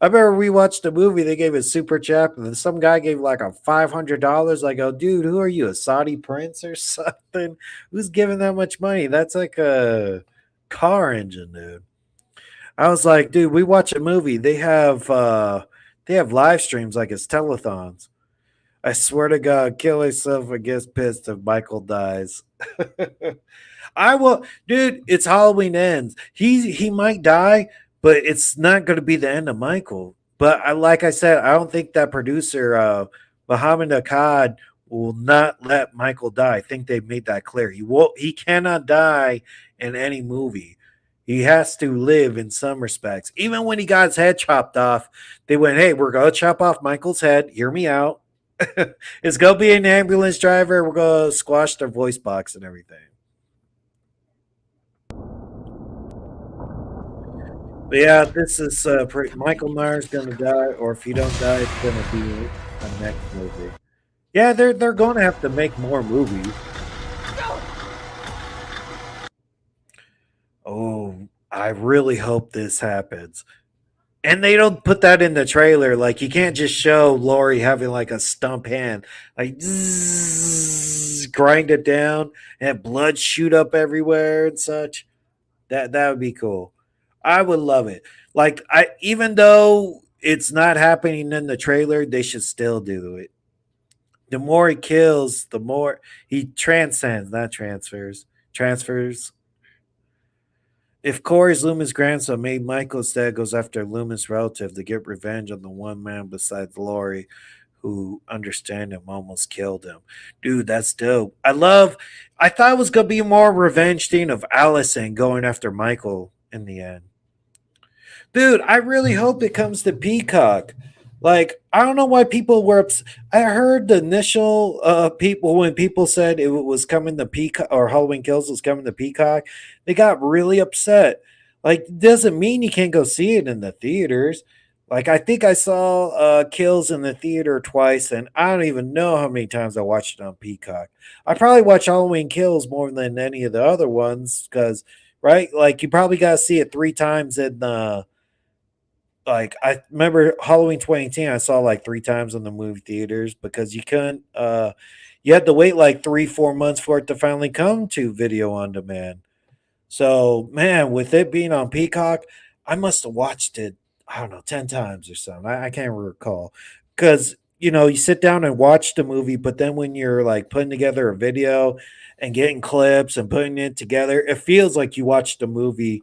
A: I remember we watched a movie. They gave a super chat, and then some guy gave like a $500. I go, dude, who are you, a Saudi prince or something? Who's giving that much money? That's like a car engine, dude. I was like, dude, we watch a movie. They have live streams like it's telethons. I swear to God, kill yourself and get pissed if Michael dies. I will, dude. It's Halloween ends. He might die, but it's not going to be the end of Michael. But like I said, I don't think that producer Muhammad Akkad will not let Michael die. I think they've made that clear. He won't. He cannot die in any movie. He has to live in some respects. Even when he got his head chopped off, they went, "Hey, we're gonna chop off Michael's head. Hear me out. It's gonna be an ambulance driver. We're gonna squash their voice box and everything." But yeah, this is Michael Myers gonna die, or if he don't die, it's gonna be a next movie. Yeah, they're going to have to make more movies. Oh, I really hope this happens. And they don't put that in the trailer. Like you can't just show Laurie having like a stump hand, like grind it down and blood shoot up everywhere and such. That would be cool. I would love it. Like I even though it's not happening in the trailer, they should still do it. The more he kills, the more he transcends, not transfers. Transfers. If Corey's Loomis' grandson made Michael instead goes after Loomis' relative to get revenge on the one man besides Laurie who understand him almost killed him. Dude, that's dope. I thought it was gonna be more revenge thing of Allyson going after Michael in the end. Dude, I really hope it comes to Peacock. Like, I don't know why people were. I heard the initial people when people said it was coming to Peacock or Halloween Kills was coming to Peacock, they got really upset. Like, doesn't mean you can't go see it in the theaters. Like, I think I saw Kills in the theater twice, and I don't even know how many times I watched it on Peacock. I probably watch Halloween Kills more than any of the other ones because, right? Like, you probably got to see it 3 times in the like I remember Halloween 2018 I saw like 3 times in the movie theaters because you couldn't you had to wait like 3-4 months for it to finally come to video on demand. So man, with it being on Peacock, I must have watched it, I don't know, 10 times or something. I can't recall. Because you know, you sit down and watch the movie, but then when you're like putting together a video and getting clips and putting it together, it feels like you watched the movie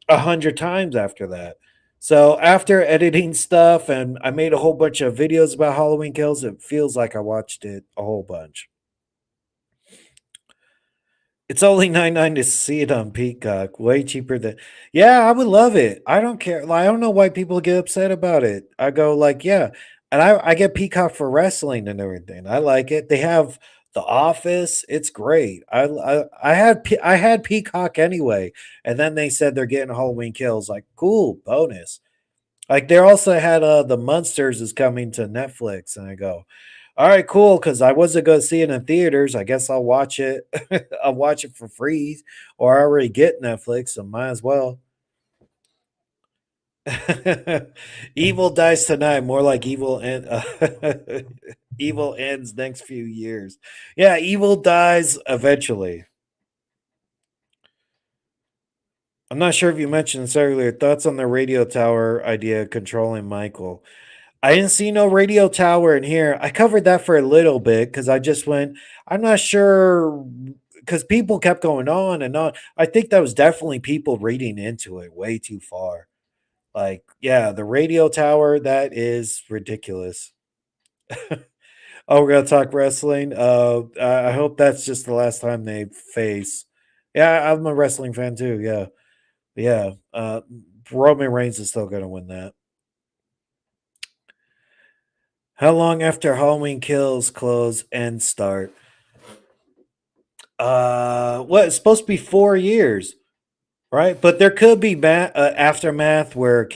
A: 100 times after that. So after editing stuff, and I made a whole bunch of videos about Halloween Kills, it feels like I watched it a whole bunch. It's only 99 to see it on Peacock. Way cheaper than. Yeah, I would love it. I don't care. Like, I don't know why people get upset about it. I go like, yeah, and I get Peacock for wrestling and everything. I like it. They have The Office. It's great. I had Peacock anyway, and then they said they're getting Halloween Kills. Like, cool bonus. Like they also had the Munsters is coming to Netflix, and I go, All right, cool. Because I wasn't going to see it in theaters. I guess I'll watch it. I'll watch it for free, or I already get Netflix, so might as well. Evil dies tonight. More like evil and evil ends next few years. Yeah, evil dies eventually. I'm not sure if you mentioned this earlier. Thoughts on the radio tower idea controlling Michael? I didn't see no radio tower in here. I covered that for a little bit because I just went, I'm not sure because people kept going on and on. I think that was definitely people reading into it way too far. Like, yeah, the radio tower, that is ridiculous. Oh, we're gonna talk wrestling. I hope that's just the last time they face. Yeah, I'm a wrestling fan too. Yeah, yeah. Roman Reigns is still gonna win that. How long after Halloween Kills close and start? What? It's supposed to be 4 years. Right, but there could be aftermath where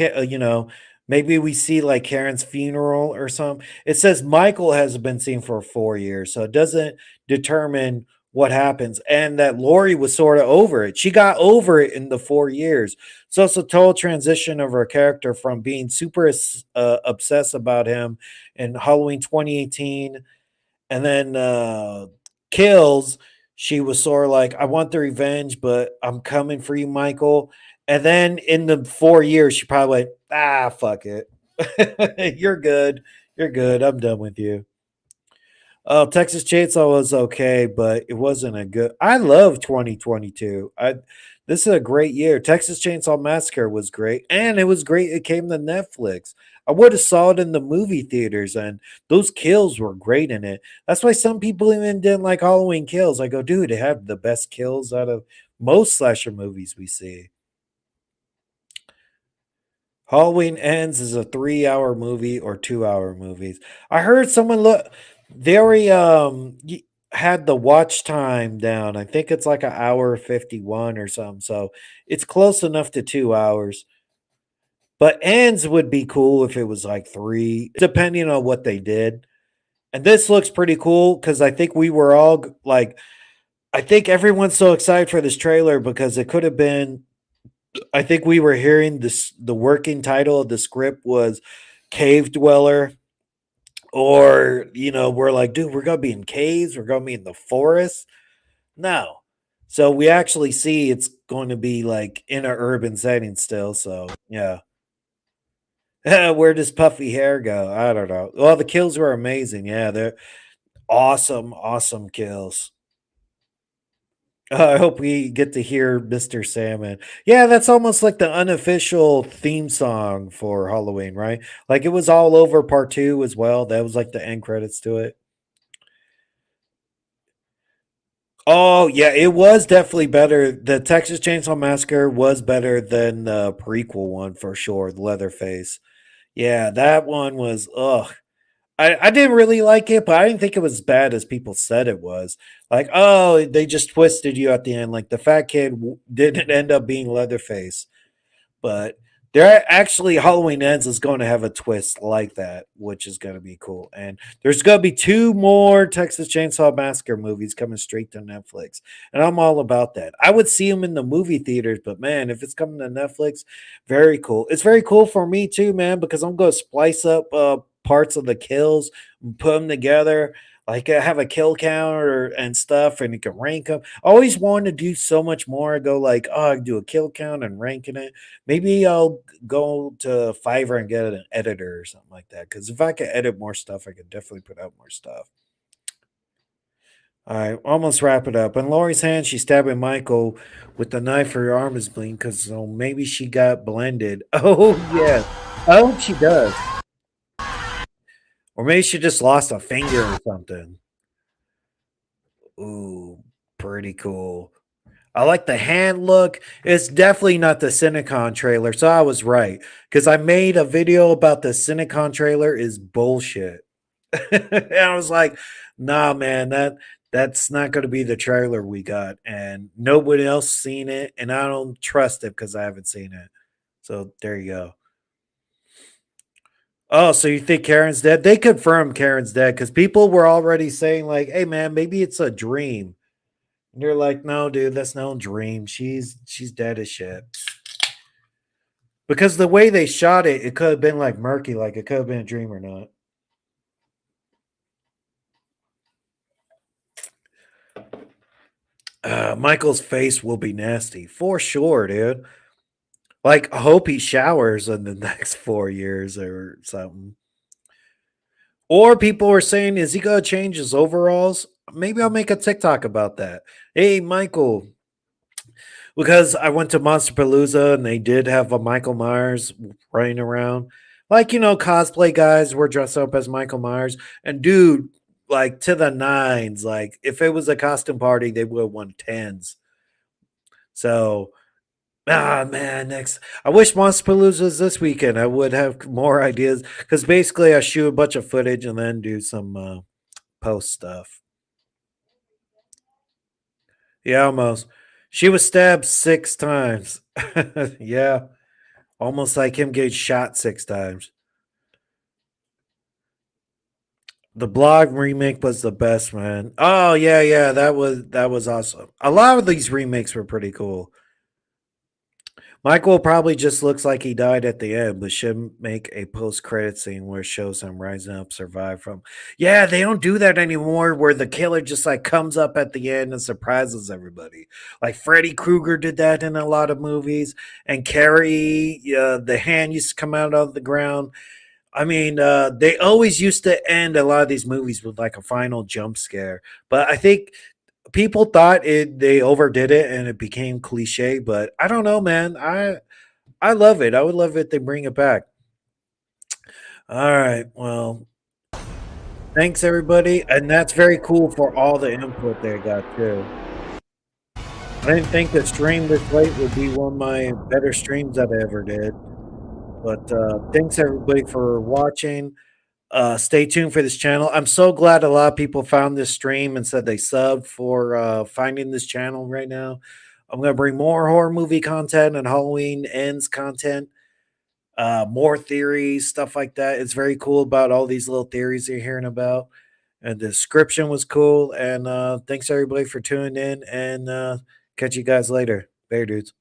A: maybe we see like Karen's funeral or something. It says Michael hasn't been seen for 4 years, so it doesn't determine what happens. And that Laurie was sort of over it. She got over it in the 4 years. So it's a total transition of her character from being super obsessed about him in Halloween 2018 and then kills. She was sort of like, I want the revenge, but I'm coming for you, Michael. And then in the 4 years, she probably went, fuck it. You're good. You're good. I'm done with you. Oh, Texas Chainsaw was okay, but it wasn't a good. I love 2022. This is a great year. Texas Chainsaw Massacre was great, and it was great. It came to Netflix. I would have saw it in the movie theaters, and those kills were great in it. That's why some people even didn't like Halloween Kills. I go, dude, it had the best kills out of most slasher movies we see. Halloween Ends is a 3 hour movie or 2 hour movies. I heard someone look they already had the watch time down. I think it's like an hour 51 or something. So it's close enough to 2 hours. But Ends would be cool if it was like three, depending on what they did. And this looks pretty cool because I think we were all like, I think everyone's so excited for this trailer because it could have been I think we were hearing this the working title of the script was Cave Dweller, or we're like, dude, we're gonna be in caves, we're gonna be in the forest. No. So we actually see it's going to be like in an urban setting still. So yeah. Where does puffy hair go? I don't know. Well, the kills were amazing. Yeah, they're awesome, awesome kills. I hope we get to hear Mr. Salmon. Yeah, that's almost like the unofficial theme song for Halloween, right? Like it was all over part two as well. That was like the end credits to it. Oh, yeah, it was definitely better. The Texas Chainsaw Massacre was better than the prequel one for sure, the Leatherface. Yeah, that one was ugh. I didn't really like it, but I didn't think it was as bad as people said it was. Like, oh, they just twisted you at the end. Like the fat kid didn't end up being Leatherface, but there actually Halloween Ends is going to have a twist like that, which is going to be cool. And there's going to be two more Texas Chainsaw Massacre movies coming straight to Netflix, and I'm all about that. I would see them in the movie theaters, but man, if it's coming to Netflix, very cool. It's very cool for me too, man, because I'm going to splice up parts of the kills and put them together. Like I have a kill counter and stuff, and you can rank them. I always wanted to do so much more. I go like, oh, I can do a kill count and ranking it. Maybe I'll go to Fiverr and get an editor or something like that. Because if I could edit more stuff, I could definitely put out more stuff. All right, almost wrap it up. In Laurie's hand, she's stabbing Michael with the knife. Her arm is bleeding because maybe she got blended. Oh yeah, I hope she does, or maybe she just lost a finger or something. Ooh, pretty cool. I like the hand look. It's definitely not the Cinecon trailer, so I was right because I made a video about the Cinecon trailer is bullshit. And I was like, nah, man, that's not going to be the trailer we got, and nobody else seen it, and I don't trust it because I haven't seen it. So there you go. Oh, so you think Karen's dead? They confirmed Karen's dead because people were already saying, like, hey man, maybe it's a dream. And you're like, no, dude, that's no dream. She's dead as shit. Because the way they shot it, it could have been like murky, like it could have been a dream or not. Michael's face will be nasty for sure, dude. Like, I hope he showers in the next 4 years or something. Or people are saying, is he gonna change his overalls? Maybe I'll make a TikTok about that. Hey, Michael, because I went to Monster Palooza and they did have a Michael Myers running around. Like, cosplay guys were dressed up as Michael Myers. And dude, like to the nines, like if it was a costume party, they would have won tens. So, man, next. I wish Monster Palooza was this weekend. I would have more ideas because basically I shoot a bunch of footage and then do some post stuff. Yeah, almost. She was stabbed 6 times. Yeah. Almost like him getting shot 6 times. The blog remake was the best, man. Oh yeah, yeah, that was awesome. A lot of these remakes were pretty cool. Michael probably just looks like he died at the end, but should make a post-credit scene where it shows him rising up, survive from. Yeah, they don't do that anymore. Where the killer just like comes up at the end and surprises everybody. Like Freddy Krueger did that in a lot of movies, and Carrie, the hand used to come out of the ground. I mean, they always used to end a lot of these movies with like a final jump scare, but I think people thought they overdid it and it became cliche. But I don't know, man. I love it. I would love it they bring it back. All right, well, thanks everybody, and that's very cool for all the input they got too. I didn't think the stream this late would be one of my better streams that I ever did. But thanks everybody for watching. Stay tuned for this channel. I'm so glad a lot of people found this stream and said they subbed for finding this channel right now. I'm going to bring more horror movie content and Halloween ends content, more theories, stuff like that. It's very cool about all these little theories you're hearing about. And the description was cool. And thanks everybody for tuning in and catch you guys later. Bear dudes.